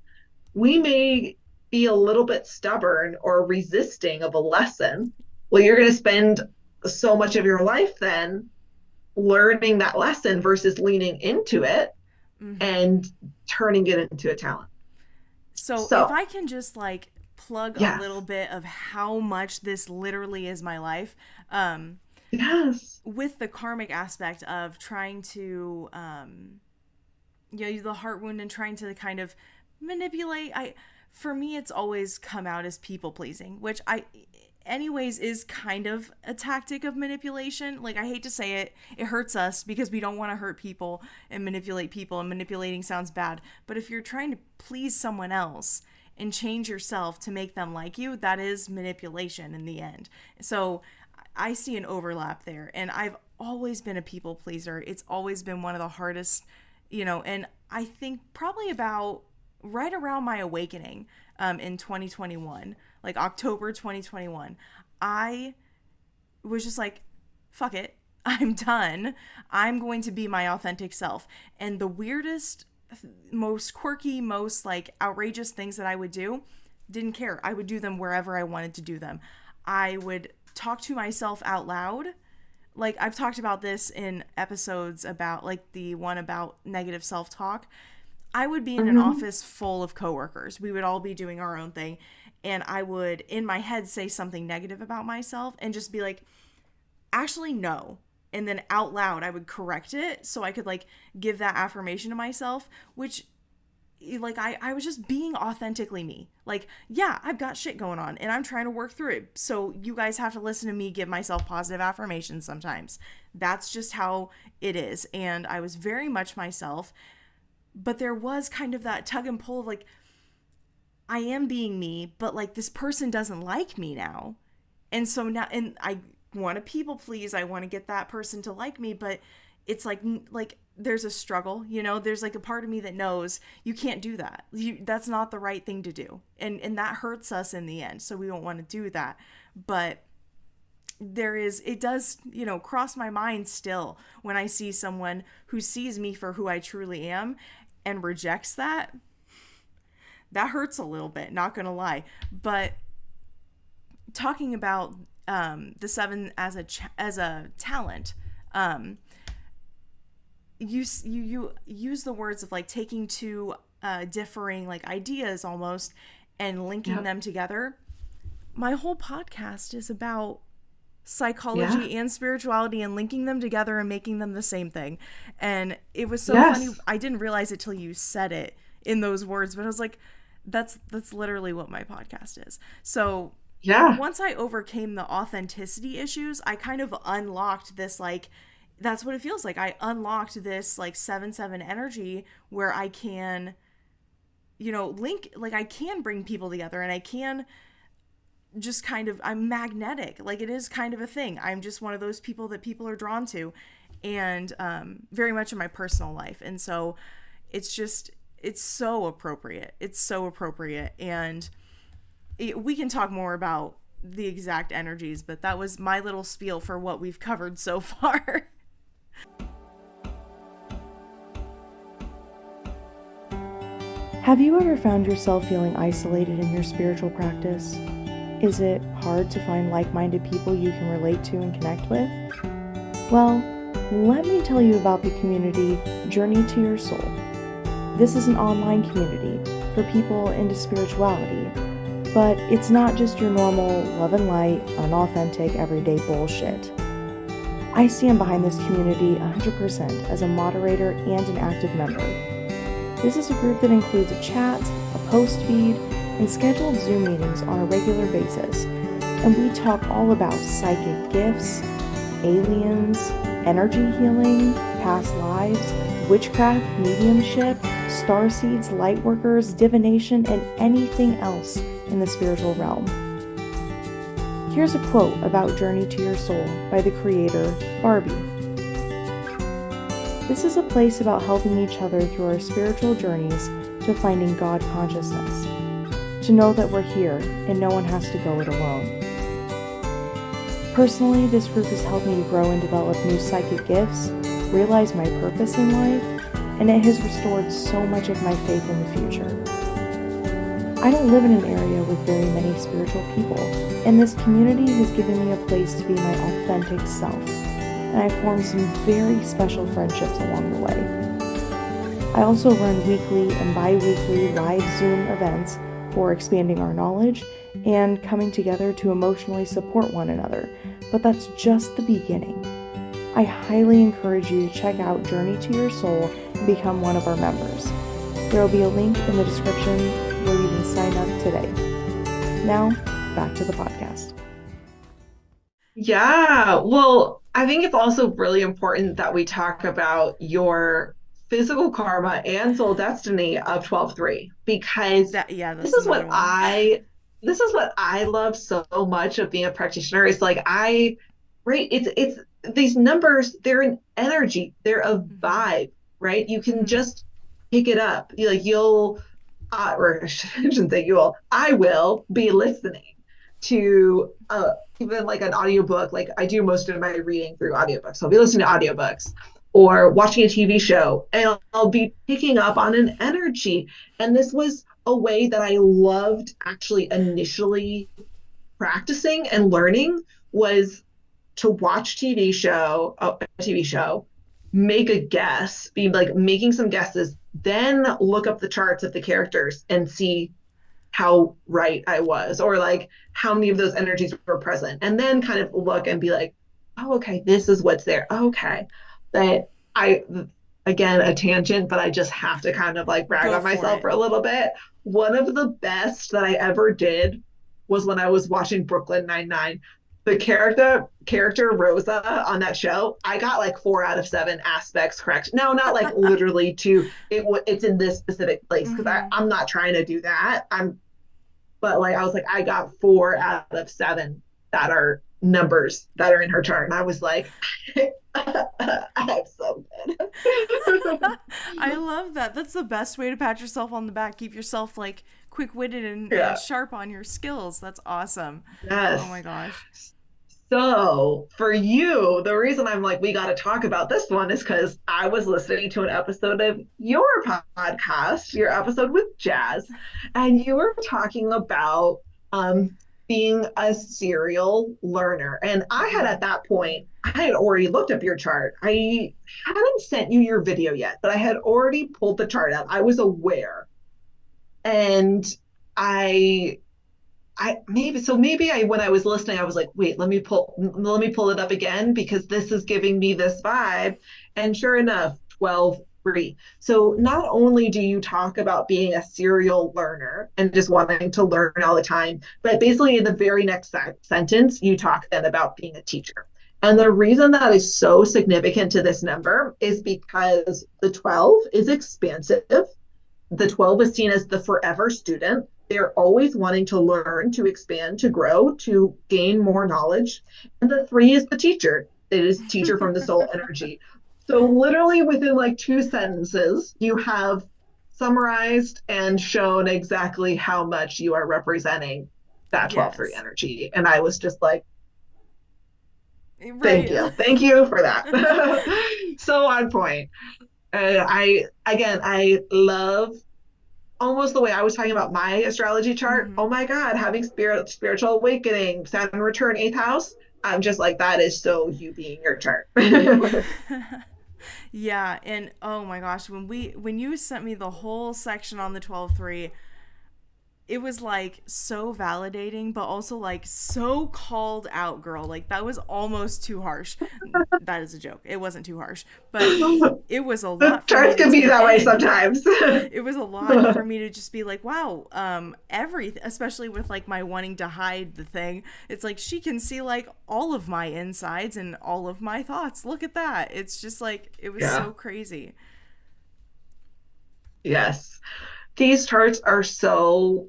we may be a little bit stubborn or resisting of a lesson. Well, you're going to spend so much of your life then learning that lesson versus leaning into it and turning it into a talent. So if I can just like plug yes. a little bit of how much this literally is my life. Yes. With the karmic aspect of trying to, the heart wound and trying to kind of manipulate. For me, it's always come out as people pleasing, which anyways is kind of a tactic of manipulation. Like, I hate to say it, it hurts us because we don't want to hurt people and manipulate people, and manipulating sounds bad. But if you're trying to please someone else and change yourself to make them like you, that is manipulation in the end. So I see an overlap there, and I've always been a people pleaser. It's always been one of the hardest, and I think probably about right around my awakening in 2021, like October 2021, I was just like, fuck it, I'm done. I'm going to be my authentic self. And the weirdest, most quirky, most like outrageous things that I would do, didn't care. I would do them wherever I wanted to do them. I would talk to myself out loud. Like, I've talked about this in episodes about, like, the one about negative self-talk. I would be in an office full of coworkers. We would all be doing our own thing. And I would, in my head, say something negative about myself and just be like, actually, no. And then out loud, I would correct it so I could, like, give that affirmation to myself, which, like, I was just being authentically me. Like, yeah, I've got shit going on and I'm trying to work through it. So you guys have to listen to me give myself positive affirmations sometimes. That's just how it is. And I was very much myself. But there was kind of that tug and pull of like, I am being me, but like this person doesn't like me now. And so now, and I want to people please. I want to get that person to like me, but it's like there's a struggle, there's like a part of me that knows you can't do that. That's not the right thing to do. And that hurts us in the end. So we don't want to do that. But it does, cross my mind still when I see someone who sees me for who I truly am and rejects that. That hurts a little bit, not gonna lie. But talking about the 7 as a talent, you use the words of like taking two differing like ideas almost and linking them together. My whole podcast is about psychology and spirituality and linking them together and making them the same thing. And it was so funny. I didn't realize it till you said it in those words, but I was like, that's literally what my podcast is. So once I overcame the authenticity issues, I kind of unlocked this, like, that's what it feels like. I unlocked this like 7/7 energy where I can, link, like I can bring people together and I can just kind of, I'm magnetic. Like, it is kind of a thing. I'm just one of those people that people are drawn to, and very much in my personal life. And so it's so appropriate. It's so appropriate. And we can talk more about the exact energies, but that was my little spiel for what we've covered so far. Have you ever found yourself feeling isolated in your spiritual practice? Is it hard to find like-minded people you can relate to and connect with? Well, let me tell you about the community Journey to Your Soul. This is an online community for people into spirituality, but it's not just your normal love and light, unauthentic, everyday bullshit. I stand behind this community 100% as a moderator and an active member. This is a group that includes a chat, a post feed, and scheduled Zoom meetings on a regular basis, and we talk all about psychic gifts, aliens, energy healing, past lives, witchcraft, mediumship, starseeds, lightworkers, divination, and anything else in the spiritual realm. Here's a quote about Journey to Your Soul by the creator, Barbie. This is a place about helping each other through our spiritual journeys to finding God consciousness, to know that we're here and no one has to go it alone. Personally, this group has helped me to grow and develop new psychic gifts, realize my purpose in life, and it has restored so much of my faith in the future. I don't live in an area with very many spiritual people, and this community has given me a place to be my authentic self, and I've formed some very special friendships along the way. I also run weekly and bi-weekly live Zoom events for expanding our knowledge and coming together to emotionally support one another, but that's just the beginning. I highly encourage you to check out Journey to Your Soul and become one of our members. There will be a link in the description where you can sign up today. Now, back to the podcast. Yeah, well, I think it's also really important that we talk about your physical karma and soul destiny of 12-3 because this That's is what another one. I love so much of being a practitioner. It's like right, it's these numbers, they're an energy, they're a vibe, right? You can just pick it up. You'll or I shouldn't say you'll, I will be listening to even like an audiobook. Like I do most of my reading through audiobooks. So I'll be listening to audiobooks or watching a TV show, and I'll be picking up on an energy. And this was a way that I loved actually initially practicing and learning was to watch a TV show, make a guess, be like making some guesses, then look up the charts of the characters and see how right I was, or like how many of those energies were present, and then kind of look and be like, oh, okay, this is what's there. Okay. But I, again, a tangent, but I just have to kind of like brag Go on for myself it. for a little bit. One of the best that I ever did was when I was watching Brooklyn Nine-Nine. The character Rosa on that show, I got like 4 out of 7 aspects correct. No, not like literally it's in this specific place because I'm not trying to do that. But like I was like, I got 4 out of 7 that are numbers that are in her chart. And I was like, I'm so good. I love that. That's the best way to pat yourself on the back. Keep yourself like quick-witted and Yeah. sharp on your skills. That's awesome. Oh Yes. my gosh. So for you, the reason I'm like, we got to talk about this one is because I was listening to an episode of your podcast, your episode with Jazz, and you were talking about being a serial learner. And I had at that point, I had already looked up your chart. I hadn't sent you your video yet, but I had already pulled the chart up. I was aware. And I maybe when I was listening, I was like, wait, let me pull it up again because this is giving me this vibe. And sure enough, 12-3. So not only do you talk about being a serial learner and just wanting to learn all the time, but basically in the very next sentence, you talk then about being a teacher. And the reason that is so significant to this number is because the 12 is expansive. The 12 is seen as the forever student. They're always wanting to learn, to expand, to grow, to gain more knowledge. And the 3 is the teacher. It is teacher from the soul energy. So literally within like 2 sentences, you have summarized and shown exactly how much you are representing that 12-3 Yes. energy. And I was just like, thank Right. you. Thank you for that. So on point. I love almost the way I was talking about my astrology chart. Oh my God, having spiritual awakening, Saturn return, 8th house. I'm just like, that is so you being your chart. Yeah, and oh my gosh, when you sent me the whole section on the 12-3, it was like so validating, but also like so called out, girl. Like that was almost too harsh. That is a joke. It wasn't too harsh, but it was a lot for me Charts to can be take that way in. sometimes. It was a lot for me to just be like, wow, everything, especially with like my wanting to hide the thing. It's like she can see like all of my insides and all of my thoughts. Look at that. It's just like it was Yeah. so crazy. Yes. These charts are so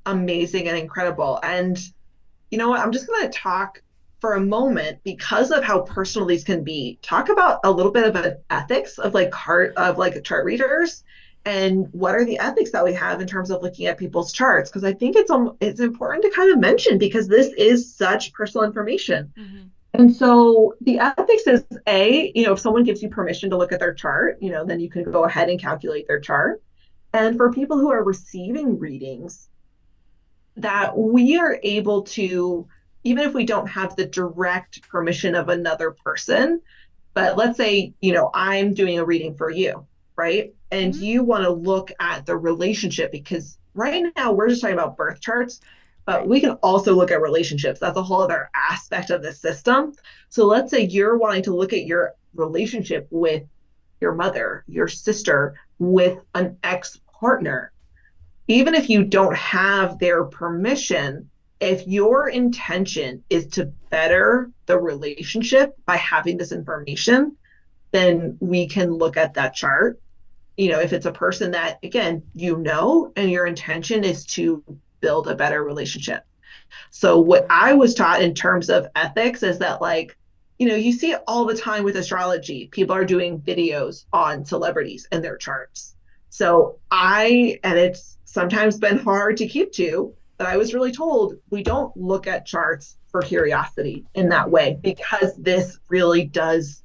amazing and incredible. And you know what? I'm just going to talk for a moment because of how personal these can be. Talk about a little bit of an ethics of like chart readers and what are the ethics that we have in terms of looking at people's charts because I think it's important to kind of mention because this is such personal information. Mm-hmm. And so the ethics is if someone gives you permission to look at their chart, then you can go ahead and calculate their chart. And for people who are receiving readings, that we are able to, even if we don't have the direct permission of another person, but let's say, I'm doing a reading for you, right? And Mm-hmm. you want to look at the relationship because right now we're just talking about birth charts, but Right. we can also look at relationships. That's a whole other aspect of the system. So let's say you're wanting to look at your relationship with your mother, your sister, with an ex partner, even if you don't have their permission, if your intention is to better the relationship by having this information, then we can look at that chart. If it's a person that, again, and your intention is to build a better relationship. So what I Right. was taught in terms of ethics is that like, you see it all the time with astrology. People are doing videos on celebrities and their charts. And it's sometimes been hard to keep to, but I was really told we don't look at charts for curiosity in that way Mm-hmm. because this really does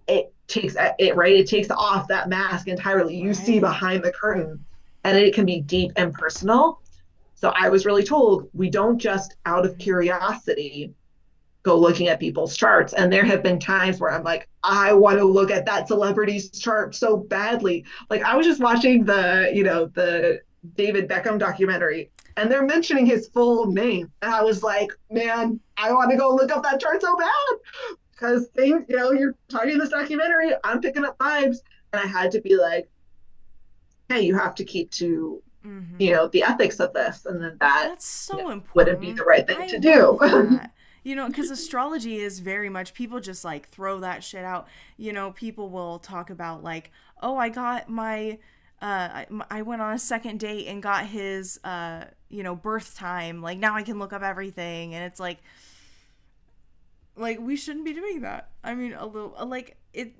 it takes off that mask entirely. You see Right. behind the curtain and it can be deep and personal. So I was really told we don't just out of Mm-hmm. curiosity go looking at people's charts. And there have been times where I'm like, I want to look at that celebrity's chart so badly. Like I was just watching the David Beckham documentary and they're mentioning his full name. And I was like, man, I want to go look up that chart so bad because you're talking this documentary, I'm picking up vibes. And I had to be like, hey, you have to keep to Mm-hmm. the ethics of this, and then that That's so wouldn't be the important. right thing I to do. love that. Because astrology is very much, people just like throw that shit out. People will talk about like, oh, I got I went on a second date and got his, birth time. Like now I can look up everything. And it's like we shouldn't be doing that. I mean, a little, like it,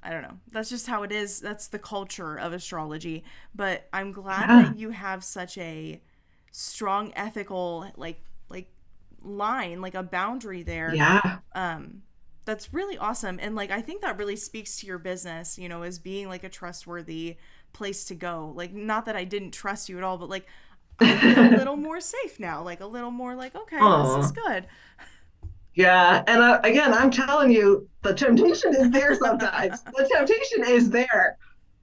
I don't know. That's just how it is. That's the culture of astrology. But I'm glad Yeah, that you have such a strong ethical like line, like a boundary there. yeah, Um that's really awesome. And like I think that really speaks to your business, as being like a trustworthy place to go. Like not that I didn't trust you at all, but like I feel a little more safe now, like a little more like okay, this is oh, good. yeah. And again, I'm telling you, the temptation is there sometimes. The temptation is there,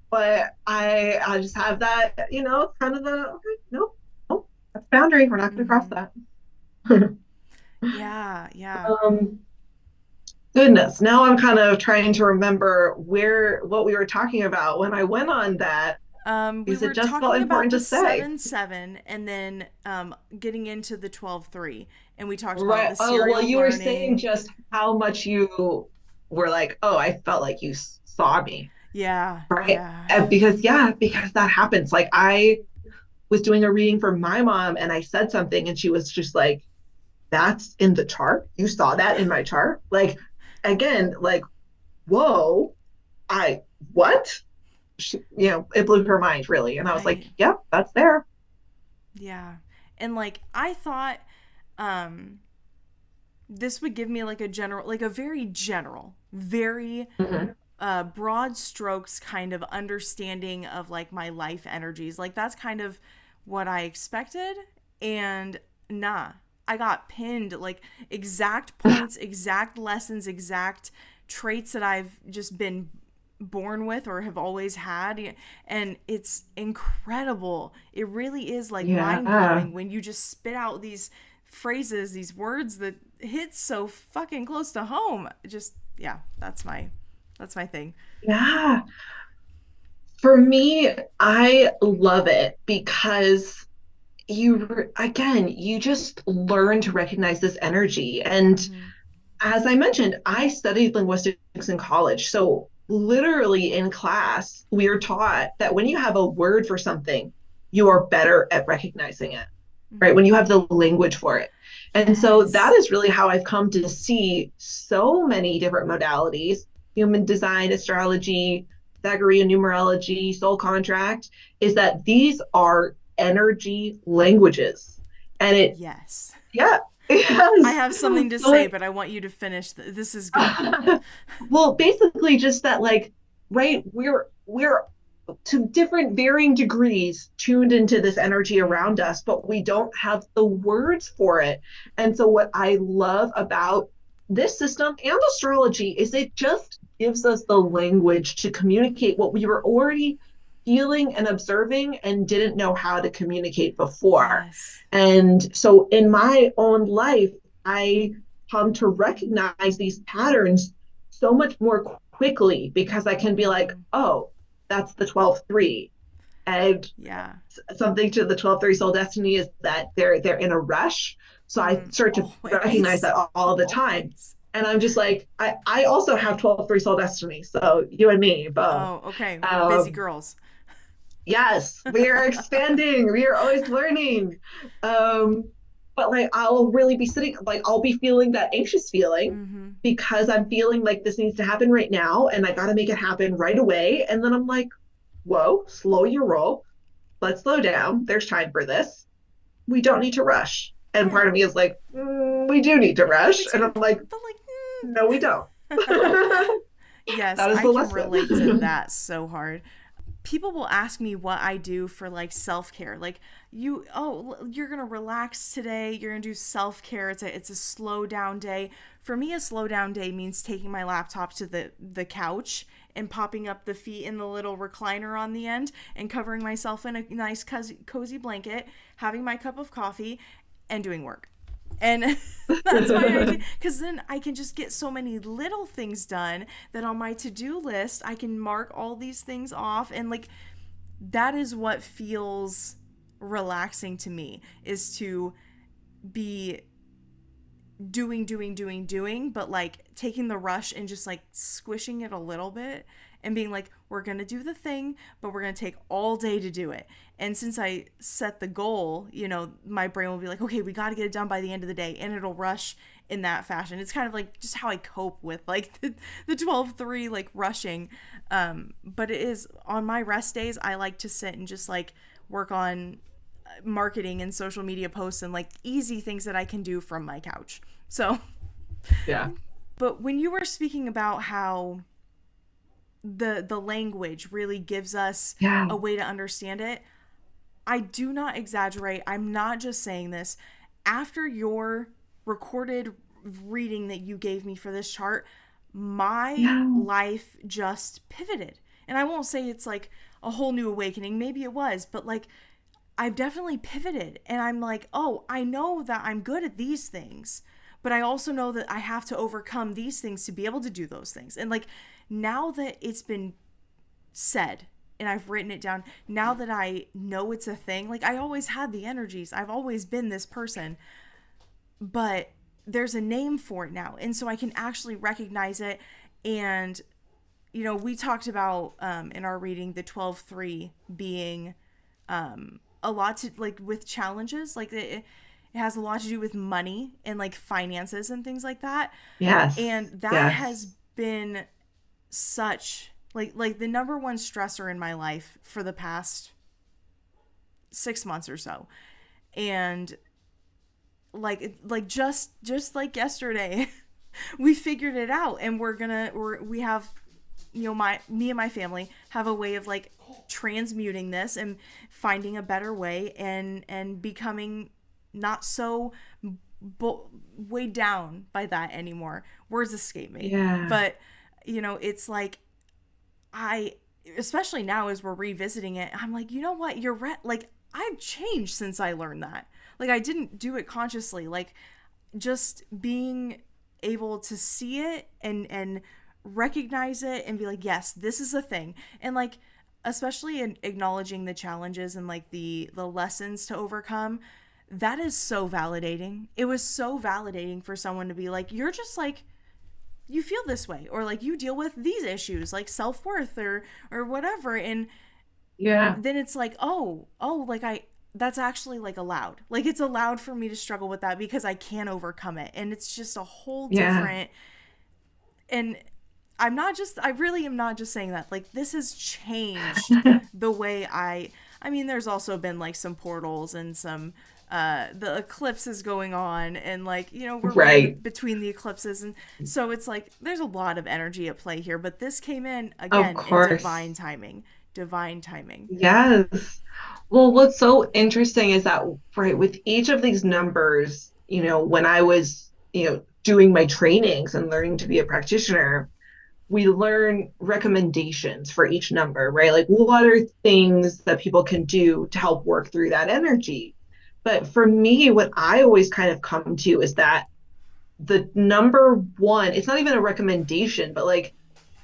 but I just have that, kind of the okay, nope, nope, that's a boundary. We're not going to cross Mhm. that. Yeah, yeah. um, Goodness. Now I'm kind of trying to remember what we were talking about when I went on that We because it were just felt talking about important the to say. 7-7 and then getting into the 12-3. And we talked about Right. the Oh, well, serial you were saying learning. just how much you were like, oh, I felt like you saw me. Yeah, Right. yeah. And because that happens. Like I was doing a reading for my mom and I said something and she was just like, that's in the chart. You saw that in my chart. Like, again, like, whoa, I, what? It blew her mind really. And I was like, Right. yep, that's there. Yeah. And like I thought um this would give me like a general, like a very general, very Mhm. broad strokes kind of understanding of like my life energies. Like that's kind of what I expected. And nah. I got pinned, like exact points, exact lessons, exact traits that I've just been born with or have always had. And it's incredible. It really is like mind Yeah. blowing when you just spit out these phrases, these words that hit so fucking close to home. Just, yeah, that's my thing. Yeah. For me, I love it because again, you just learn to recognize this energy. And Mm-hmm. as I mentioned, I studied linguistics in college. So, literally in class, we are taught that when you have a word for something, you are better at recognizing it, right? Mm-hmm. When you have the language for it. And so, that Yes. is really how I've come to see so many different modalities: human design, astrology, Pythagorean numerology, soul contract, is that these are energy languages. And Yes. yeah, I yes. have something to So say, it, but I want you to finish. This is good. well, basically just that, like, right, we're to different varying degrees tuned into this energy around Mm-hmm. us, but we don't have the words for it. And so what I love about this system and astrology is it just gives us the language to communicate what we were already feeling and observing and didn't know how to communicate before. Yes. And so in my own life, I come to recognize these patterns so much more quickly because I can be like, Mm-hmm. oh, that's the 12-3. And Yeah. something to the 12-3 soul destiny is that they're in a rush. So I Mm. start to recognize Always. that all the time. Always. And I'm just like, I also have 12-3 soul destiny. So you and me both. Oh, okay. We're busy Um, girls. yes, we are expanding. We are always learning. Um, but like I'll really be sitting, like I'll be feeling that anxious feeling Mm-hmm. because I'm feeling like this needs to happen right now and I gotta make it happen right away. And then I'm like, whoa, slow your roll. Let's slow down. There's time for this. We don't need to rush. And Yeah. part of me is like, we do need to We rush. And I'm do. like, But like, no, we don't. yes, That is I the can relate to lesson. that so hard. People will ask me what I do for like self-care. Like you're going to relax today, you're going to do self-care. It's a slow down day. For me, a slow down day means taking my laptop to the couch and popping up the feet in the little recliner on the end and covering myself in a nice cozy blanket, having my cup of coffee and doing work. And that's my idea, because then I can just get so many little things done that on my to-do list I can mark all these things off. And like, that is what feels relaxing to me, is to be doing, but like taking the rush and just like squishing it a little bit and being like, we're gonna do the thing, but we're gonna take all day to do it. And since I set the goal, my brain will be like, okay, we gotta get it done by the end of the day, and it'll rush in that fashion. It's kind of like just how I cope with like the 12-3 like rushing. But it is on my rest days, I like to sit and just like work on marketing and social media posts and like easy things that I can do from my couch. So, Yeah. but when you were speaking about how the language really gives us Yeah. a way to understand it, I do not exaggerate. I'm not just saying this. After your recorded reading that you gave me for this chart, my Yeah. life just pivoted. And I won't say it's like a whole new awakening. Maybe it was, but like I've definitely pivoted, and I'm like, oh, I know that I'm good at these things, but I also know that I have to overcome these things to be able to do those things. And like, now that it's been said and I've written it down, now that I know it's a thing, like I always had the energies, I've always been this person, but there's a name for it now. And so I can actually recognize it. And, we talked about in our reading the 12-3 being a lot to like with challenges, like it has a lot to do with money and like finances and things like that. Yes. And that Yes. has been such like the number one stressor in my life for the past 6 months or so. And like just like yesterday we figured it out, and we have, me and my family have a way of like transmuting this and finding a better way and becoming not so bo- weighed down by that anymore. Words escape me. Yeah. But, it's like, I, especially now as we're revisiting it, I'm like, you know what? You're right. Like, I've changed since I learned that. Like, I didn't do it consciously. Like, just being able to see it and recognize it and be like, yes, this is a thing. And like, especially in acknowledging the challenges and like the lessons to overcome, that is so validating. It was so validating for someone to be like, you're just like, you feel this way, or like you deal with these issues like self-worth or whatever. And Yeah. then it's like, oh, like that's actually like allowed. Like it's allowed for me to struggle with that because I can overcome it. And it's just a whole Yeah. different, and I really am not just saying that. Like this has changed the way I mean, there's also been like some portals and some the eclipses going on, and like, we're right in Right. between the eclipses, and so it's like there's a lot of energy at play here, but this came in Of again in course. divine timing. Yes. Well, what's so interesting is that, right, with each of these numbers, when I was, doing my trainings and learning to be a practitioner, we learn recommendations for each number, right? Like, what are things that people can do to help work through that energy? But for me, what I always kind of come to is that the number one, it's not even a recommendation, but like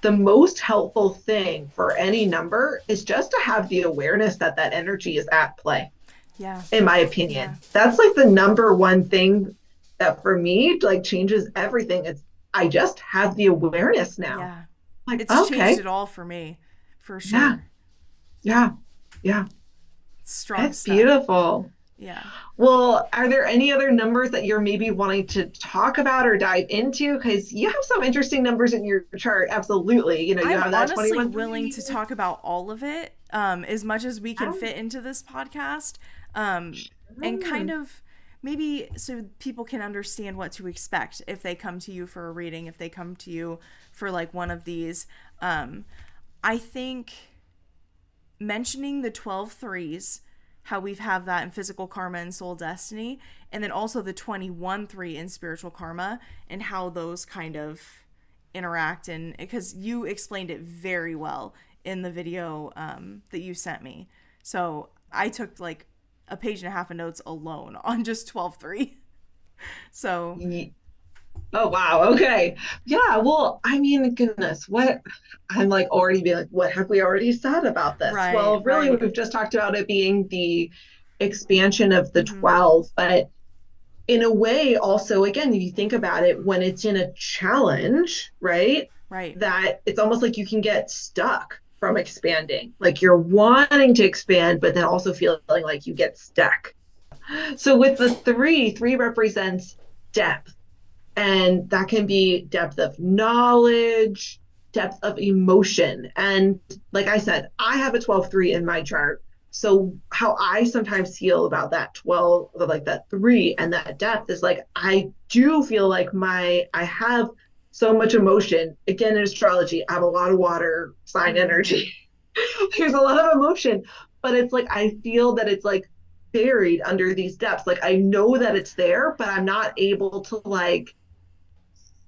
the most helpful thing for any number is just to have the awareness that that energy is at play, Yeah. in my Yeah. opinion. That's like the number one thing that for me like changes everything. It's I just have the awareness now. Yeah. Like, It's changed okay, it all for me, for yeah, sure. yeah, yeah. Strong That's stuff. beautiful. Yeah. Well, are there any other numbers that you're maybe wanting to talk about or dive into? Because you have some interesting numbers in your chart. Absolutely. You I'm have that honestly 21 willing 3. to talk about all of it, as much as we can Yeah, fit into this podcast, um, and kind sure. of maybe so people can understand what to expect if they come to you for a reading, if they come to you for like one of these. Um, I think mentioning the 12 threes, how we have that in physical karma and soul destiny, and then also the 21 3 in spiritual karma, and how those kind of interact. And because you explained it very well in the video that you sent me. So I took like a page and a half of notes alone on just 12 3. So, Oh wow. Okay. Yeah. Well, I mean, goodness, what I'm like already being like, what have we already said about this? right, Well, really, right. we've just talked about it being the expansion of the Mm-hmm. 12, but in a way, also, again, if you think about it, when it's in a challenge, right? Right. That it's almost like you can get stuck from expanding. Like you're wanting to expand, but then also feeling like you get stuck. So with the three represents depth, and that can be depth of knowledge, depth of emotion. And like I said, I have a 12-3 in my chart. So how I sometimes feel about that 12, like that 3 and that depth is like, I do feel like I have so much emotion. Again, in astrology, I have a lot of water sign Mm-hmm. energy. There's a lot of emotion, but it's like, I feel that it's like buried under these depths. Like I know that it's there, but I'm not able to like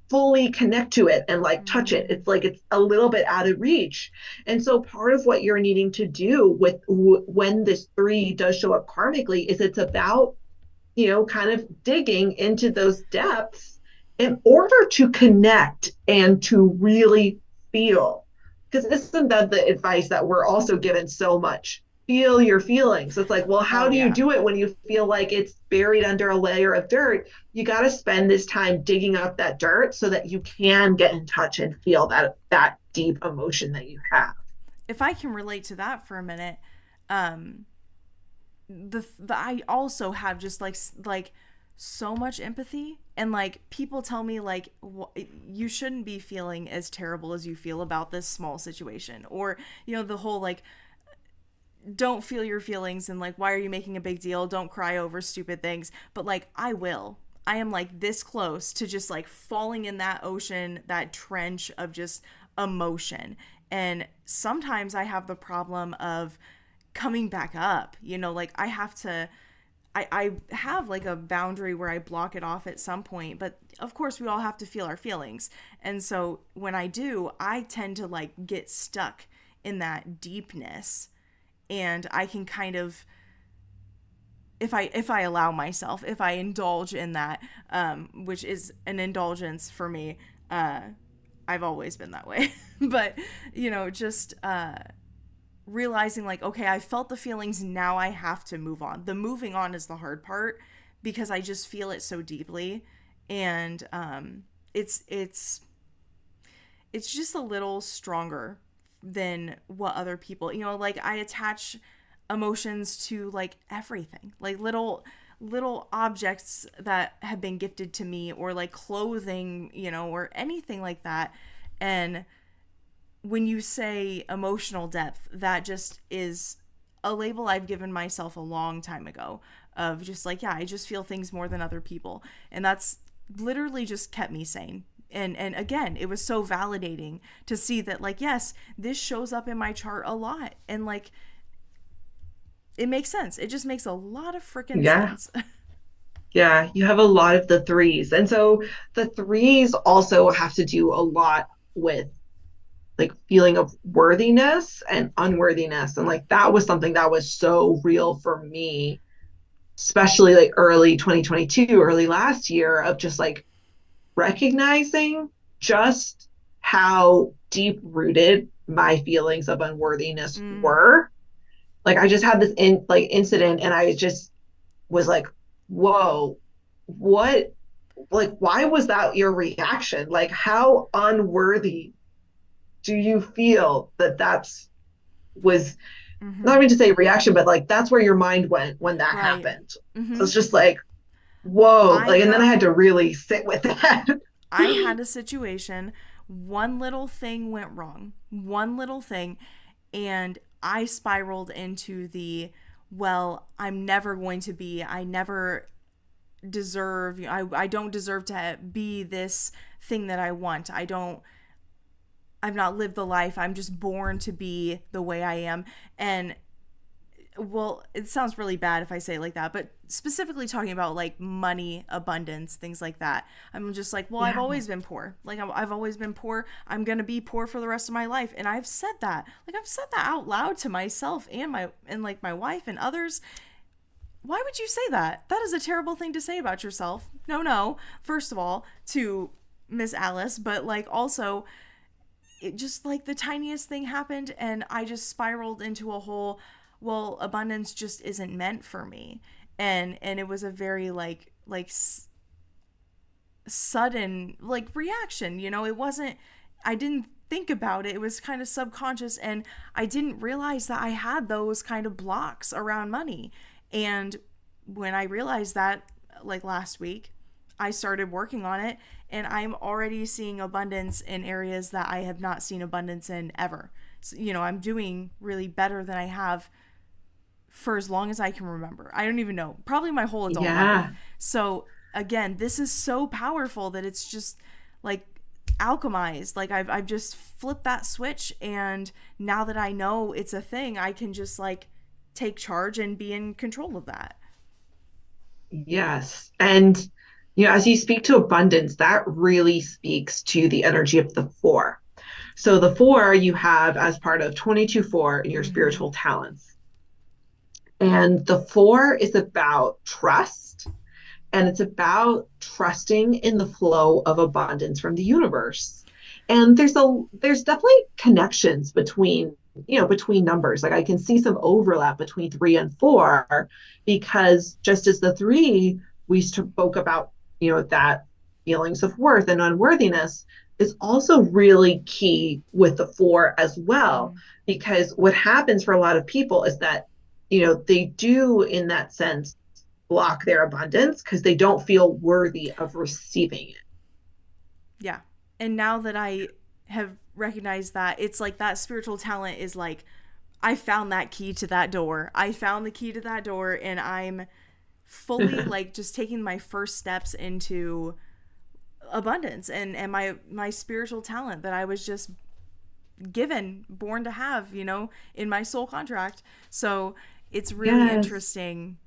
fully connect to it and like touch it. Mm-hmm. It's like it's a little bit out of reach. And so part of what you're needing to do with when this 3 does show up karmically is it's about, kind of digging into those depths in order to connect and to really feel. Because isn't that the advice that we're also given so much? Feel your feelings. It's like, well, how Oh, do you yeah. do it when you feel like it's buried under a layer of dirt? You got to spend this time digging up that dirt so that you can get in touch and feel that deep emotion that you have. If I can relate to that for a minute, um, the I also have just like so much empathy, and like people tell me like you shouldn't be feeling as terrible as you feel about this small situation, or the whole like don't feel your feelings, and like why are you making a big deal, don't cry over stupid things. But like I am like this close to just like falling in that ocean, that trench of just emotion. And sometimes I have the problem of coming back up, like I have like a boundary where I block it off at some point, but of course we all have to feel our feelings. And so when I do, I tend to like get stuck in that deepness, and I can kind of, if I allow myself, if I indulge in that, which is an indulgence for me, uh, I've always been that way. But just realizing like, okay, I felt the feelings, now I have to move on. The moving on is the hard part because I just feel it so deeply, and it's just a little stronger than what other people, like I attach emotions to like everything, like little objects that have been gifted to me, or like clothing, or anything like that. And when you say emotional depth, that just is a label I've given myself a long time ago, of just like, yeah, I just feel things more than other people. And that's literally just kept me sane. And again, it was so validating to see that, like, yes, this shows up in my chart a lot. And like, it makes sense. It just makes a lot of freaking Yeah. sense. Yeah, you have a lot of the threes. And so the threes also have to do a lot with like feeling of worthiness and unworthiness. And like that was something that was so real for me, especially like early 2022, early last year, of just like recognizing just how deep rooted my feelings of unworthiness Mm, were. Like I just had this incident, and I just was like, whoa, what, like, why was that your reaction? Like, how unworthy do you feel that that's was, mm-hmm. not even to say reaction, but like that's where your mind went when that Right. happened. So Mm-hmm. it's just like, whoa, I like, and then I had had to really sit with that. I had a situation, one little thing went wrong. One little thing, and I spiraled into the, well, I'm never going to be, I never deserve, I don't deserve to be this thing that I want. I've not lived the life. I'm just born to be the way I am. And well, it sounds really bad if I say it like that, but specifically talking about like money, abundance, things like that. I'm just like, well, I've Yeah. always been poor. Like, I've always been poor. I'm going to be poor for the rest of my life. And I've said that. Like, I've said that out loud to myself and like my wife and others. Why would you say that? That is a terrible thing to say about yourself. No, no. First of all, to Miss Alice, but like also, it just like the tiniest thing happened and I just spiraled into a whole, well, abundance just isn't meant for me. And it was a very sudden like reaction, it wasn't, I didn't think about it. It was kind of subconscious, and I didn't realize that I had those kind of blocks around money. And when I realized that, like last week, I started working on it, and I'm already seeing abundance in areas that I have not seen abundance in ever. So, I'm doing really better than I have for as long as I can remember. I don't even know, probably my whole adult life. Yeah. So again, this is so powerful that it's just like alchemized. Like I've just flipped that switch, and now that I know it's a thing, I can just like take charge and be in control of that. Yes. And, as you speak to abundance, that really speaks to the energy of the four. So the four you have as part of 22-4 in your Mm-hmm. spiritual talents. And the four is about trust, and it's about trusting in the flow of abundance from the universe. And there's definitely connections between numbers. Like I can see some overlap between 3 and 4, because just as the three, we spoke about, that feelings of worth and unworthiness is also really key with the four as well. Mm. Because what happens for a lot of people is that, they do in that sense block their abundance because they don't feel worthy of receiving it. Yeah. And now that I have recognized that, it's like that spiritual talent is like, I found that key to that door. I found the key to that door, and I'm fully like just taking my first steps into abundance and my spiritual talent that I was just given, born to have, in my soul contract. So it's really Yes. interesting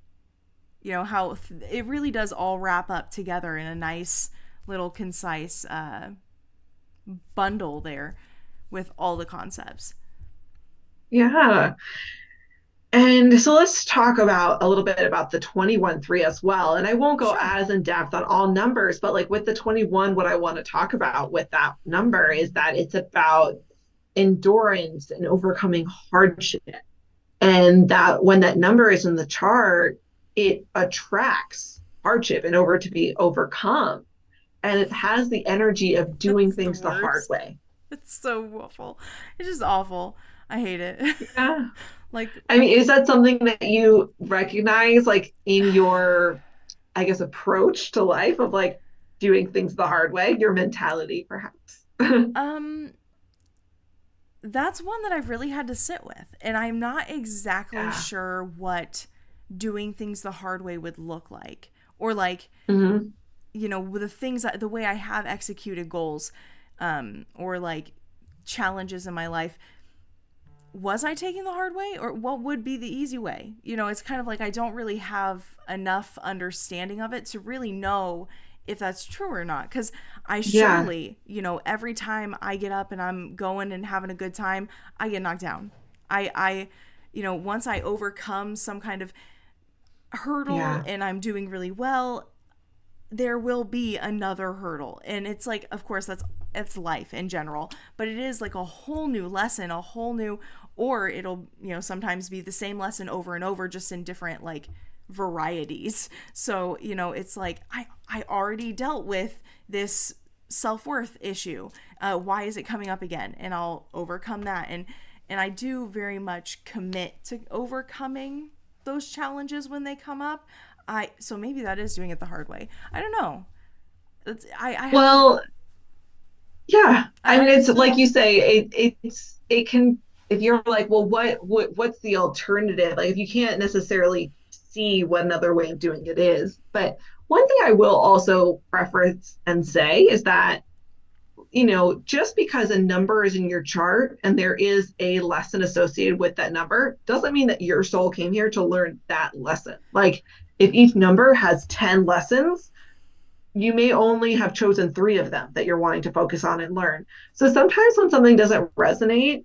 how it really does all wrap up together in a nice little concise bundle there with all the concepts. Yeah. And so let's talk about a little bit about the 21-3 as well. And I won't go Sure. as in depth on all numbers, but like with the 21, what I want to talk about with that number is that it's about endurance and overcoming hardship. And that when that number is in the chart, it attracts hardship in order to be overcome. And it has the energy of doing That's the things the hard worst. way. It's so awful. It's just awful. I hate it. Yeah. Like, I mean, is that something that you recognize like in your, I guess, approach to life of like doing things the hard way, your mentality, perhaps? um, that's one that I've really had to sit with. And I'm not exactly Yeah. sure what doing things the hard way would look like. Or like, Hmm. with the things the way I have executed goals, or like challenges in my life, was I taking the hard way or what would be the easy way? It's kind of like I don't really have enough understanding of it to really know if that's true or not. Because I Yeah. surely, every time I get up and I'm going and having a good time, I get knocked down. Once I overcome some kind of hurdle Yeah. and I'm doing really well, there will be another hurdle. And it's like, of course, that's life in general, but it is like a whole new lesson, a whole new, or it'll, sometimes be the same lesson over and over, just in different like varieties. So, it's like I already dealt with this self-worth issue. Why is it coming up again? And I'll overcome that. And I do very much commit to overcoming those challenges when they come up. So maybe that is doing it the hard way. I don't know. I have a Well, yeah. I mean, I it's just like know. you say, it can if you're like, well, what's the alternative? Like if you can't necessarily see what another way of doing it is. But one thing I will also preference and say is that just because a number is in your chart and there is a lesson associated with that number doesn't mean that your soul came here to learn that lesson. Like if each number has 10 lessons, you may only have chosen 3 of them that you're wanting to focus on and learn. So sometimes when something doesn't resonate,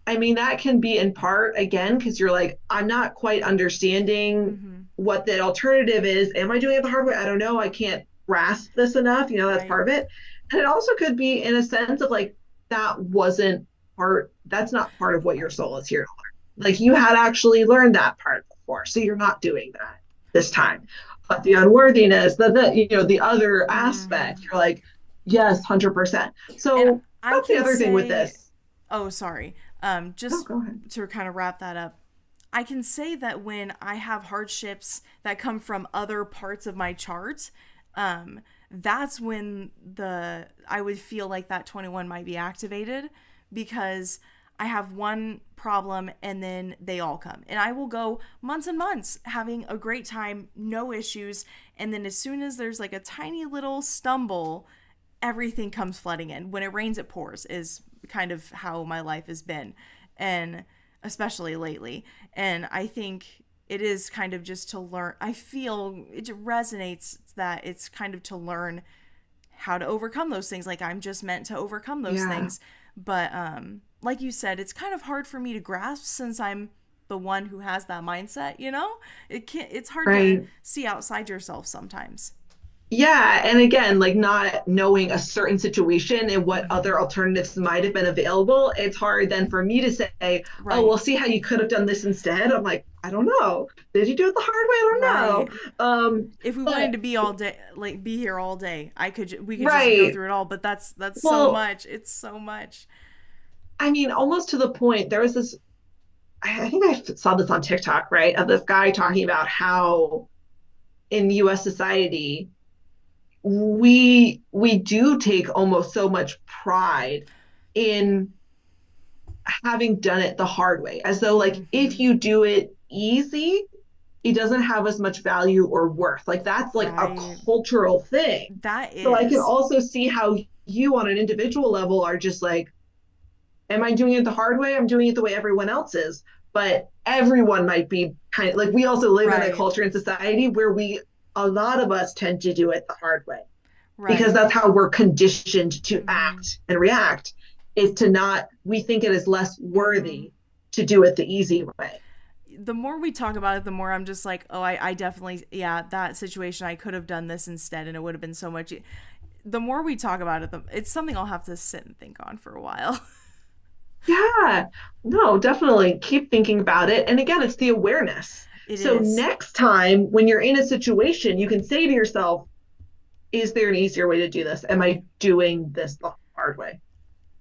I mean, that can be in part, again, because you're like, I'm not quite understanding Mm-hmm. what the alternative is. Am I doing it the hard way? I don't know. I can't grasp this enough. That's Right. part of it. And it also could be in a sense of like, that's not part of what your soul is here to learn. Like you had actually learned that part before. So you're not doing that this Right. time. But the unworthiness, the other aspect, Mm-hmm. you're like, yes, 100%. And So I that's the can other thing with say, this. oh, sorry. Oh, Just go ahead. to kind of wrap that up, I can say that when I have hardships that come from other parts of my chart, that's when I would feel like that 21 might be activated, because I have one problem and then they all come. And I will go months and months having a great time, no issues, and then as soon as there's like a tiny little stumble, everything comes flooding in. When it rains, it pours, is kind of how my life has been. And especially lately. And I think it is kind of just to learn. I feel it resonates that it's kind of to learn how to overcome those things. Like I'm just meant to overcome those Yeah. things. But like you said, it's kind of hard for me to grasp since I'm the one who has that mindset. It's hard to Right. see outside yourself sometimes. Yeah. And again, like not knowing a certain situation and what Mm-hmm. other alternatives might have been available, it's hard then for me to say, oh, Right. well, see how you could have done this instead. I'm like, I don't know. Did you do it the hard way? I don't Right. know. If we wanted But to be all day, like be here all day, we could just go right. through it all. But that's so Well, much. It's so much. I mean, almost to the point, there was this, I think I saw this on TikTok, right? Of this guy talking about how in US society, we do take almost so much pride in having done it the hard way, as though like if Mm-hmm. you do it easy, it doesn't have as much value or worth. Like that's like a Right. cultural thing. That So I can is. also see how you on an individual level are just like, am I doing it the hard way? I'm doing it the way everyone else is. but everyone might be kind of like, we also live in a Right. culture and society where a lot of us tend to do it the hard way because Right. that's how we're conditioned to Mm-hmm. act and react, is to not, we think it is less Mm-hmm. worthy to do it the easy way. The more we talk about it, the more I'm just like, oh, I definitely, yeah, that situation, I could have done this instead and it would have been so much. The more we talk about it, it's something I'll have to sit and think on for a while. Yeah, no, definitely keep thinking about it. And again, it's the awareness. It So is. next time when you're in a situation, you can say to yourself, is there an easier way to do this? Am Right. I doing this the hard way?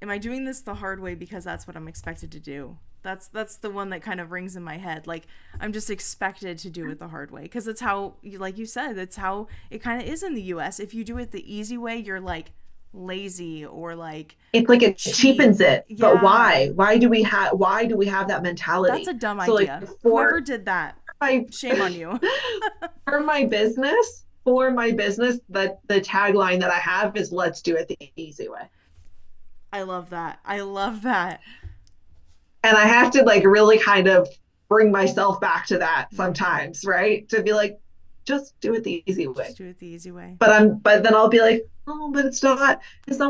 Am I doing this the hard way because that's what I'm expected to do? That's the one that kind of rings in my head. Like I'm just expected to do it the hard way because it's how, like you said, that's how it kind of is in the U.S. If you do it the easy way, you're like lazy or like It's like it cheap. cheapens it. But Yeah, why? Why do we have that that's a mentality? dumb So like idea. Whoever did that, my shame on you. for my business, the tagline that I have is let's do it the easy way. I love that. I love that. And I have to like really kind of bring myself back to that Mm-hmm. sometimes, right? To be like, just do it the easy Just way. do it the easy way. But then I'll be like, oh, but it's not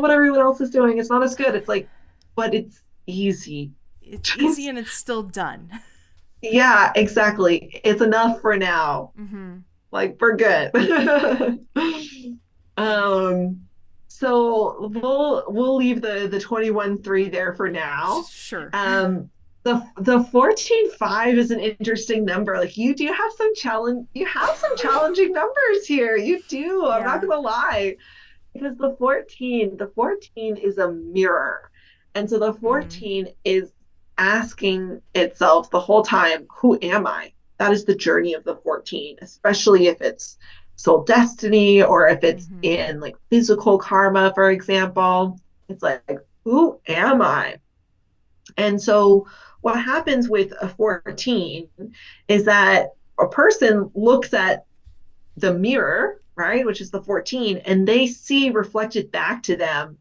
what everyone else is doing. It's not as good. It's like, but it's easy. It's easy Just and it's still done. yeah, exactly. It's enough for now. Mm-hmm. Like we're good. um, so we'll leave the 21-3 there for now. Sure. The 14-5 is an interesting number. Like you have some challenging numbers here. You do. I'm not Yeah. gonna lie. Because the 14 is a mirror. And so the Mm-hmm. 14 is asking itself the whole time, who am I? That is the journey of the 14, especially if it's soul destiny or if it's Mm-hmm. in like physical karma, for example. It's like, who am I? And so what happens with a 14 is that a person looks at the mirror, right, which is the 14, and they see reflected back to them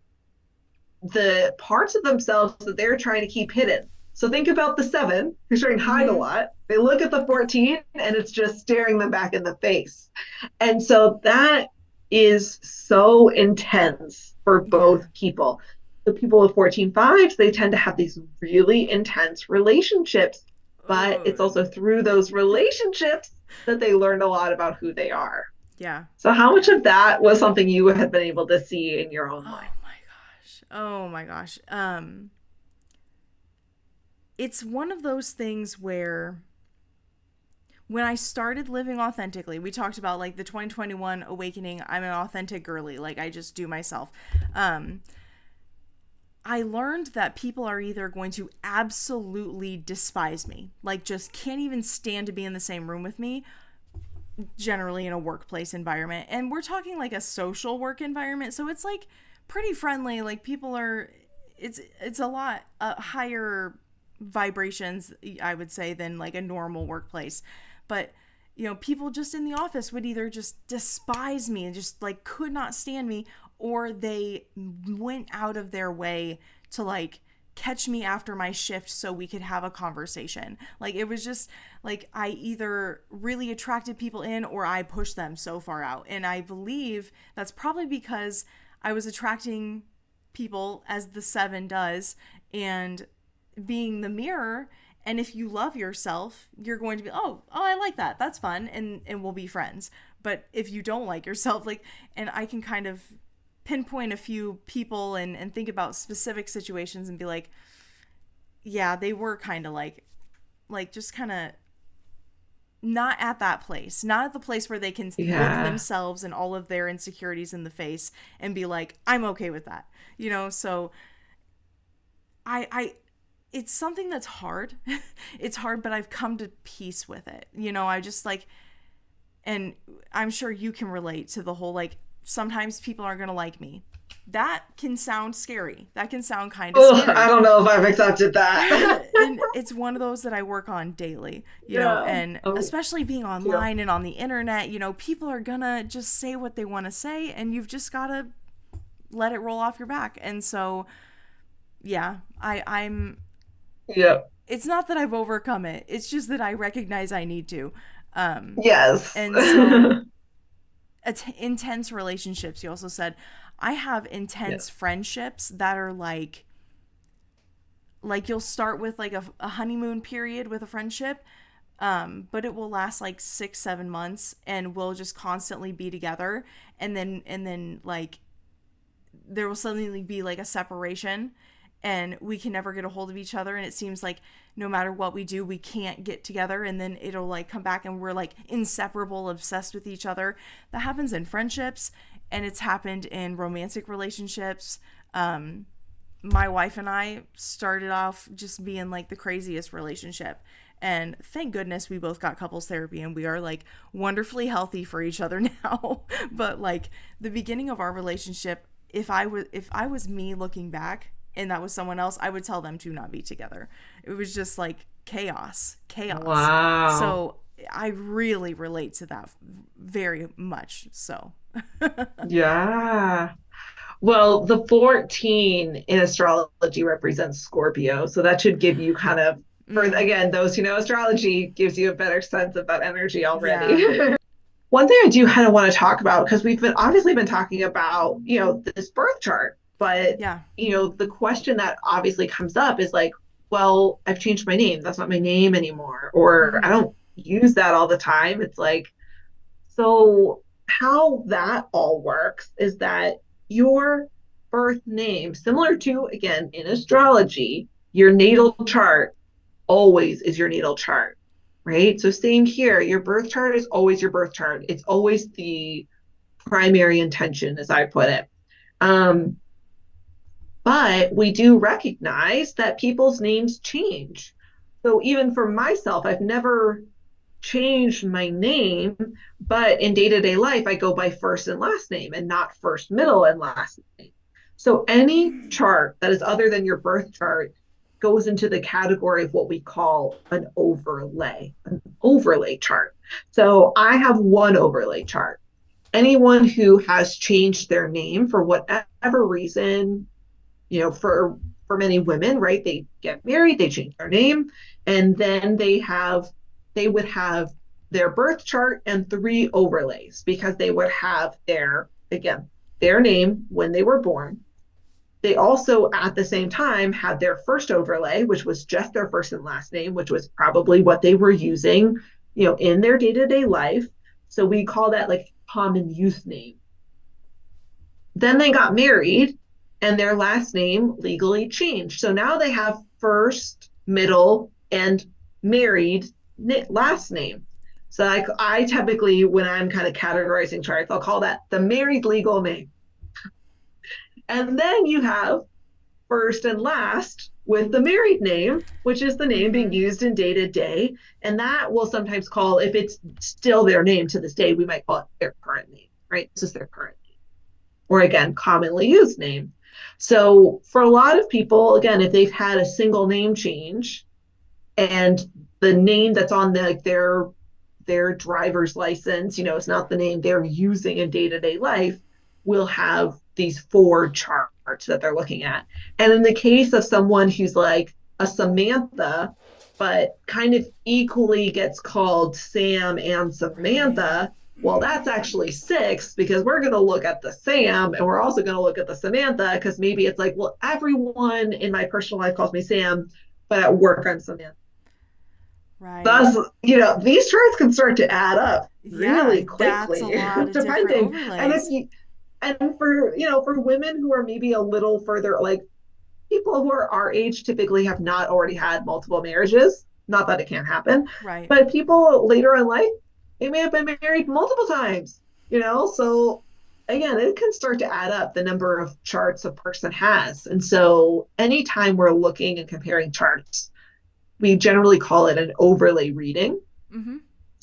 the parts of themselves that they're trying to keep hidden. So think about the 7 who's trying to hide a Mm-hmm. lot. They look at the 14 and it's just staring them back in the face. And so that is so intense for Yeah. both people. The people with 14-5s, they tend to have these really intense relationships, but Oh. it's also through those relationships that they learn a lot about who they are. Yeah. So how much of that was something you had been able to see in your own Oh life? my gosh. Oh my gosh. It's one of those things where when I started living authentically, we talked about like the 2021 awakening. I'm an authentic girly. Like I just do myself. Um, I learned that people are either going to absolutely despise me, like just can't even stand to be in the same room with me, generally in a workplace environment. And we're talking like a social work environment. So it's like pretty friendly. Like people are, it's a lot higher vibrations, I would say, than like a normal workplace. But people just in the office would either just despise me and just like could not stand me, or they went out of their way to like catch me after my shift so we could have a conversation. Like it was just like I either really attracted people in or I pushed them so far out. And I believe that's probably because I was attracting people as the 7 does and being the mirror. And if you love yourself, you're going to be, oh, I like that. That's fun. And we'll be friends. But if you don't like yourself, like, and I can kind of pinpoint a few people and think about specific situations and be like, yeah, they were kind of like just kind of not at that place, not at the place where they can look Yeah. themselves and all of their insecurities in the face and be like, I'm okay with that. So I it's something that's hard. It's hard, but I've come to peace with it. I just like, and I'm sure you can relate to the whole like sometimes people aren't going to like me. That can sound scary. That can sound kind of Oh, I scary. don't know if I've accepted that. And it's one of those that I work on daily, Yeah. and Oh, especially being yeah. online and on the internet, people are gonna just say what they want to say, and you've just gotta let it roll off your back. And so, yeah, I'm Yeah. it's not that I've overcome it. It's just that I recognize I need to. Yes. And so intense relationships, you also said. I have intense Yes. friendships that are like you'll start with like a honeymoon period with a friendship, but it will last like 6 7 months and we'll just constantly be together, and then like there will suddenly be like a separation, and we can never get a hold of each other, and it seems like no matter what we do we can't get together, and then it'll like come back and we're like inseparable, obsessed with each other. That happens in friendships, and it's happened in romantic relationships. My wife and I started off just being like the craziest relationship, and thank goodness we both got couples therapy and we are like wonderfully healthy for each other now. But like the beginning of our relationship, if I was me looking back and that was someone else, I would tell them to not be together. It was just like chaos. Wow. So I really relate to that very much. So Yeah. Well, the 14 in astrology represents Scorpio. So that should give you kind of, for mm, again, those who know astrology, gives you a better sense of that energy yeah, already. One thing I do kind of want to talk about, because we've been obviously been talking about, this birth chart, but, yeah, the question that obviously comes up is like, well, I've changed my name. That's not my name anymore. Or I mm-hmm, don't use that all the time. It's like, so how that all works is that your birth name, similar to, again, in astrology, your natal chart always is your natal chart, right? So same here, your birth chart is always your birth chart. It's always the primary intention, as I put it. Um, but we do recognize that people's names change. So even for myself, I've never changed my name, but in day-to-day life, I go by first and last name and not first, middle, and last name. So any chart that is other than your birth chart goes into the category of what we call an overlay chart. So I have one overlay chart. Anyone who has changed their name for whatever reason, for many women, right? They get married, they change their name, and then they would have their birth chart and three overlays because they would have their name when they were born. They also at the same time had their first overlay, which was just their first and last name, which was probably what they were using, in their day-to-day life. So we call that like common use name. Then they got married and their last name legally changed. So now they have first, middle, and married last name. So I typically, when I'm kind of categorizing charts, I'll call that the married legal name. And then you have first and last with the married name, which is the name being mm-hmm, used in day to day. And that will sometimes call, if it's still their name to this day, we might call it their current name, right? This is their current name, or again, commonly used name. So for a lot of people, again, if they've had a single name change and the name that's on their driver's license, it's not the name they're using in day-to-day life, will have these four charts that they're looking at. And in the case of someone who's like a Samantha, but kind of equally gets called Sam and right, Samantha, well, that's actually six because we're going to look at the Sam and we're also going to look at the Samantha because maybe it's like, well, everyone in my personal life calls me Sam, but at work I'm Samantha. right. Thus, these charts can start to add up Yeah, really that's a quickly, lot of different depending. And if overlays. you, and for women who are maybe a little further, like people who are our age typically have not already had multiple marriages. Not that it can't happen, Right. but people later in life, they may have been married multiple times, So again, it can start to add up the number of charts a person has. And so anytime we're looking and comparing charts, we generally call it an overlay reading Mm-hmm.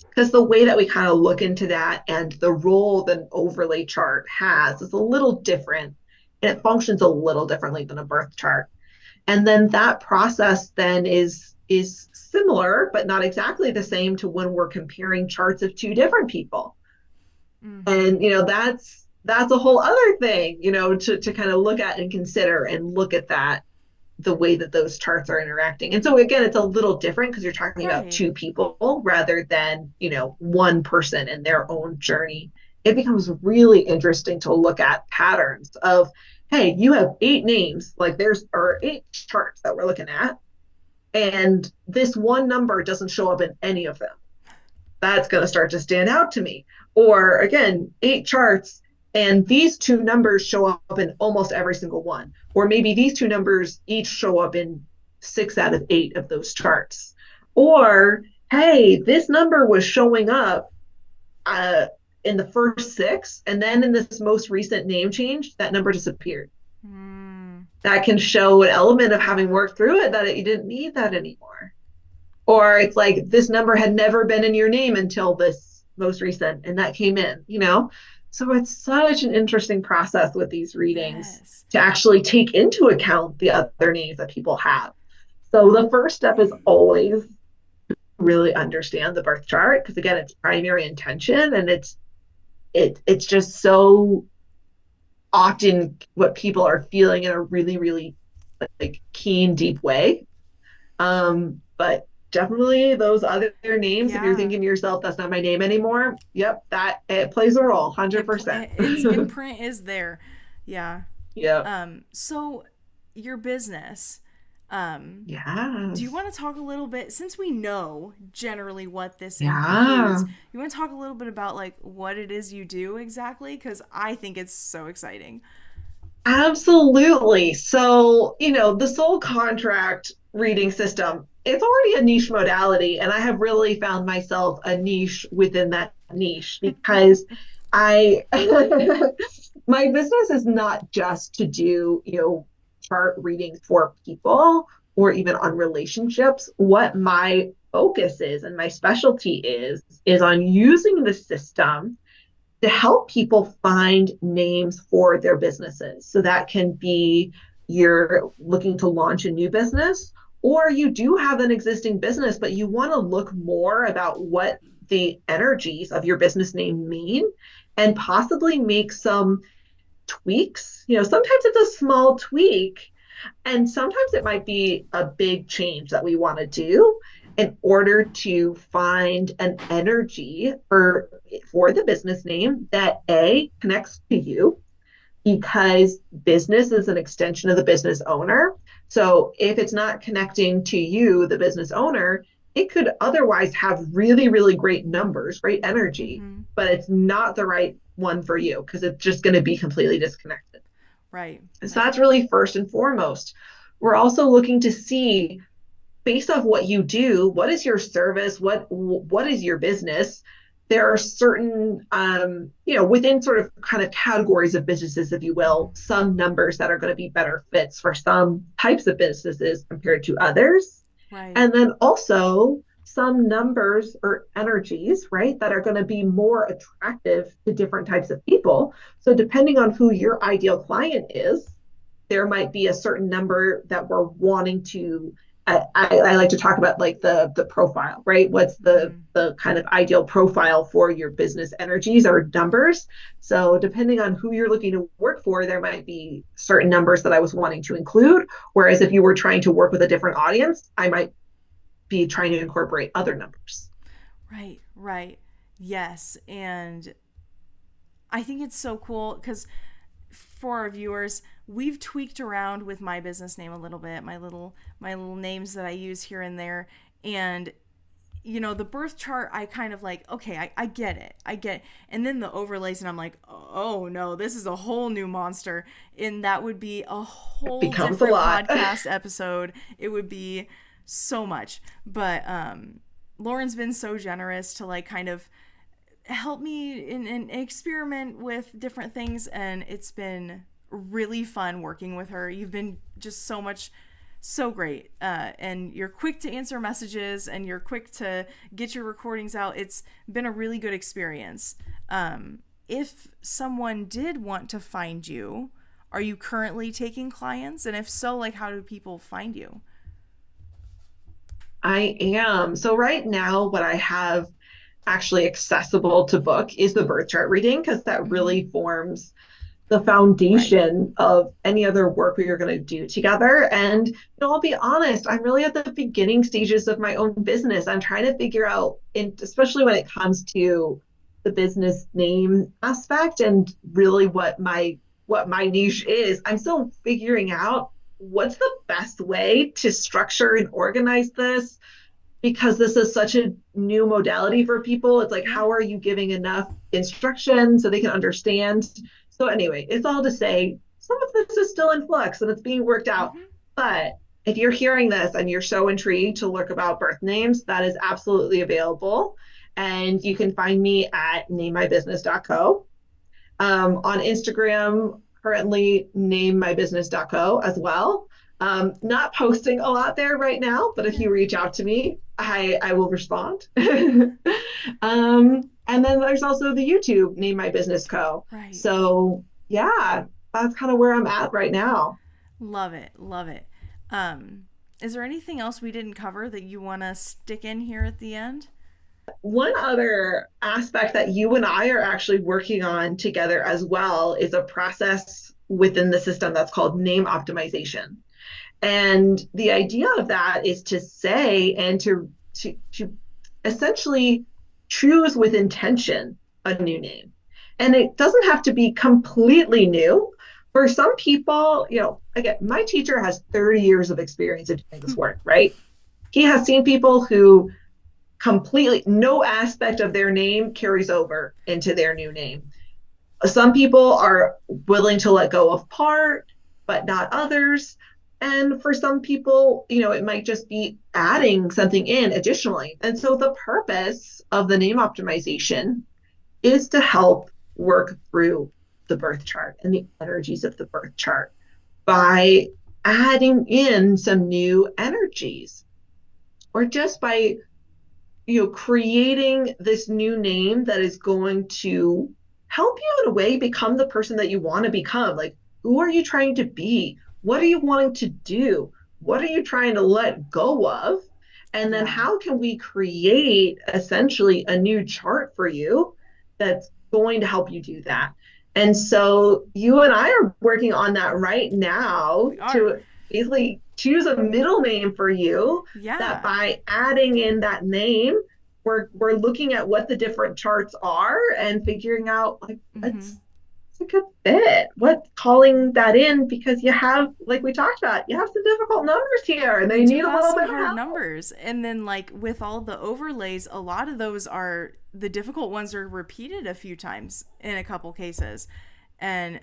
because the way that we kind of look into that and the role that an overlay chart has is a little different and it functions a little differently than a birth chart. And then that process then is similar but not exactly the same to when we're comparing charts of two different people. Mm-hmm. And that's a whole other thing, to kind of look at and consider and look at that the way that those charts are interacting. And so again, it's a little different because you're talking about Right. two people rather than, one person and their own journey. It becomes really interesting to look at patterns of, hey, you have 8 names, like there's or 8 charts that we're looking at, and this one number doesn't show up in any of them. That's going to start to stand out to me. Or again, 8 charts, and these two numbers show up in almost every single one. Or maybe these two numbers each show up in 6 out of 8 of those charts. Or, hey, this number was showing up uh, in the first 6, and then in this most recent name change, that number disappeared. Mm, That can show an element of having yeah. worked through it that you didn't need that anymore. Or it's like this number had never been in your name until this most recent, and that came in. So it's such an interesting process with these readings Yes. to actually take into account the other names that people have. So the first step is always really understand the birth chart, because again, it's primary intention, and it's just so often what people are feeling in a really, really like keen, deep way. But definitely those other names, if you're Yeah. thinking to yourself, that's not my name anymore, yep, that it plays a role, It 100%. its imprint is there. Yeah. Yep. So your business, do you Yes. want to talk a little bit, since we know generally what this includes, Yeah. you want to talk a little bit about like what it is you do exactly? Because I think it's so exciting. Absolutely. So, the soul contract reading system, it's already a niche modality, and I have really found myself a niche within that niche because I my business is not just to do, chart readings for people or even on relationships. What my focus is and my specialty is on using the system to help people find names for their businesses. So that can be you're looking to launch a new business, or you do have an existing business, but you want to look more about what the energies of your business name mean and possibly make some tweaks. Sometimes it's a small tweak, and sometimes it might be a big change that we want to do in order to find an energy for the business name that A connects to you, because business is an extension of the business owner. So if it's not connecting to you, the business owner, it could otherwise have really, really great numbers, great energy, Mm-hmm. but it's not the right one for you because it's just going to be completely disconnected. Right. So Right. that's really first and foremost. We're also looking to see, based off what you do, what is your service, what is your business. There are certain within sort of kind of categories of businesses, if you will, some numbers that are going to be better fits for some types of businesses compared to others. Right. And then also some numbers or energies, right, that are going to be more attractive to different types of people. So depending on who your ideal client is, there might be a certain number that we're wanting to. I like to talk about like the profile, right? What's the Mm-hmm. the kind of ideal profile for your business energies or numbers? So depending on who you're looking to work for, there might be certain numbers that I was wanting to include. Whereas if you were trying to work with a different audience, I might be trying to incorporate other numbers. Right. Right. Yes. And I think it's so cool because for our viewers, we've tweaked around with my business name a little bit, my little names that I use here and there. And the birth chart, I kind of like, okay, I get it. I get it. And then the overlays, and I'm like, oh no, this is a whole new monster. And that would be a It whole becomes a different lot. podcast episode. It would be so much. But Lauren's been so generous to like kind of help me in experiment with different things, and it's been really fun working with her. You've been just so great, and you're quick to answer messages and you're quick to get your recordings out. It's been a really good experience. If someone did want to find you, are you currently taking clients, and if so, like how do people find you? I am. So right now, what I have actually accessible to book is the birth chart reading, because that Mm-hmm. really forms the Right. foundation of any other work we are going to do together. And I'll be honest, I'm really at the beginning stages of my own business. I'm trying to figure out, especially when it comes to the business name aspect and really what my niche is. I'm still figuring out what's the best way to structure and organize this because this is such a new modality for people. It's like, Yeah. how are you giving enough instruction so they can understand? So, anyway, it's all to say some of this is still in flux and it's being worked out. Hmm. But if you're hearing this and you're so intrigued to learn about birth names, that is absolutely available. And you can find me at namemybusiness.co. On Instagram, currently namemybusiness.co as well. Not posting a lot there right now, but if Yeah. you reach out to me, I will respond. And then there's also the YouTube, Name My Business Co. Right. So yeah, that's kind of where I'm at right now. Love it. Love it. Um, is there anything else we didn't cover that you want to stick in here at the end? One other aspect that you and I are actually working on together as well is a process within the system that's called name optimization. And the idea of that is to say and to essentially choose with intention a new name. And it doesn't have to be completely new. For some people, again, my teacher has 30 years of experience of doing this work, right? He has seen people who completely no aspect of their name carries over into their new name. Some people are willing to let go of part, but not others. And for some people, it might just be adding something in additionally. And so the purpose of the name optimization is to help work through the birth chart and the energies of the birth chart by adding in some new energies or just by creating this new name that is going to help you in a way become the person that you want to become. Like, who are you trying to be? What are you wanting to do? What are you trying to let go of? And then Yeah. how can we create essentially a new chart for you that's going to help you do that? And so you and I are working on that right now We are. to basically choose a middle name for you that Yeah. by adding in that name, we're looking at what the different charts are and figuring out like Hmm. it's a good fit. What calling that in because you have, like we talked about, you have some difficult numbers here and We they do need a got little some bit of hard help. numbers. And then, like, with all the overlays, a lot of those are the difficult ones are repeated a few times in a couple cases. And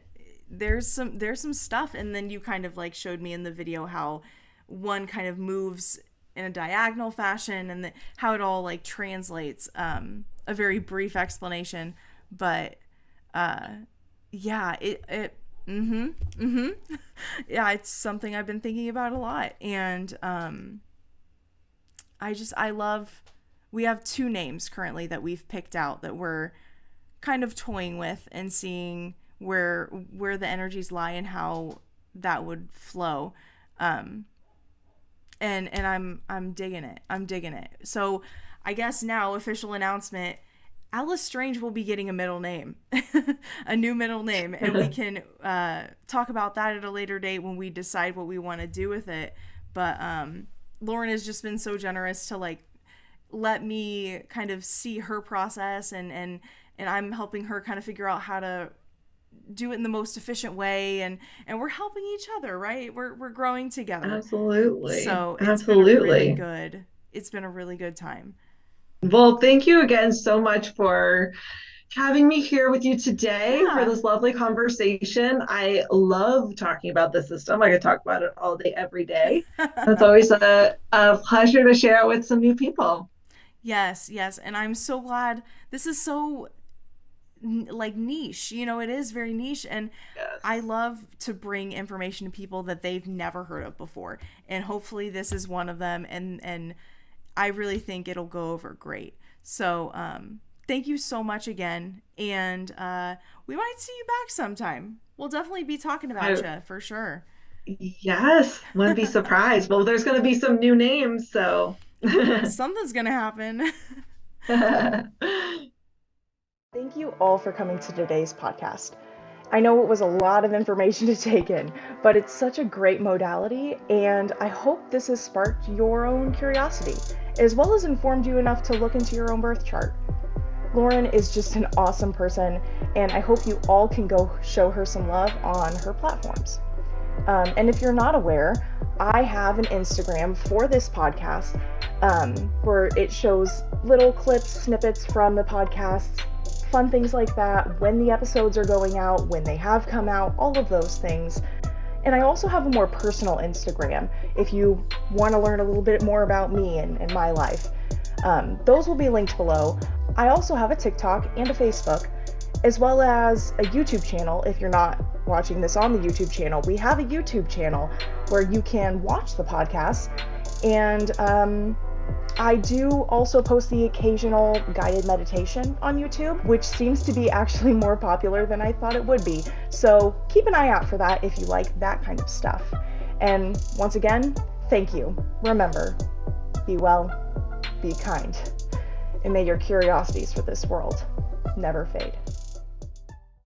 there's some stuff. And then you kind of like showed me in the video how one kind of moves in a diagonal fashion and how it all like translates. A very brief explanation, but uh, yeah, it mm-hmm, mm-hmm. Yeah, it's something I've been thinking about a lot. And I love, we have two names currently that we've picked out that we're kind of toying with and seeing where the energies lie and how that would flow. um and I'm digging it. I'm digging it. So I guess now, official announcement, Alice Strange will be getting a middle name, a new middle name, and we can talk about that at a later date when we decide what we want to do with it. But Lauren has just been so generous to like let me kind of see her process, and I'm helping her kind of figure out how to do it in the most efficient way, and we're helping each other, right? We're growing together. Absolutely. So Absolutely. it's been a really good time. Well, thank you again so much for having me here with you today for Yeah. this lovely conversation. I love talking about the system. I could talk about it all day, every day. It's always a pleasure to share it with some new people. Yes, yes, and I'm so glad this is so like niche. It is very niche, and I Yes. love to bring information to people that they've never heard of before. And hopefully this is one of them, and I really think it'll go over great. So, thank you so much again, and we might see you back sometime. We'll definitely be talking about I, you for sure. yes, wouldn't be surprised. Well, there's going to be some new names, so. Something's gonna happen. Thank you all for coming to today's podcast. I know it was a lot of information to take in, but it's such a great modality, and I hope this has sparked your own curiosity, as well as informed you enough to look into your own birth chart. Lauren is just an awesome person, and I hope you all can go show her some love on her platforms. And if you're not aware, I have an Instagram for this podcast where it shows little clips, snippets from the podcasts, fun things like that, when the episodes are going out, when they have come out, all of those things. And I also have a more personal Instagram if you want to learn a little bit more about me and my life. Those will be linked below. I also have a TikTok and a Facebook, as well as a YouTube channel. If you're not watching this on the YouTube channel, we have a YouTube channel where you can watch the podcast. And I do also post the occasional guided meditation on YouTube, which seems to be actually more popular than I thought it would be. So keep an eye out for that if you like that kind of stuff. And once again, thank you. Remember, be well, be kind, and may your curiosities for this world never fade.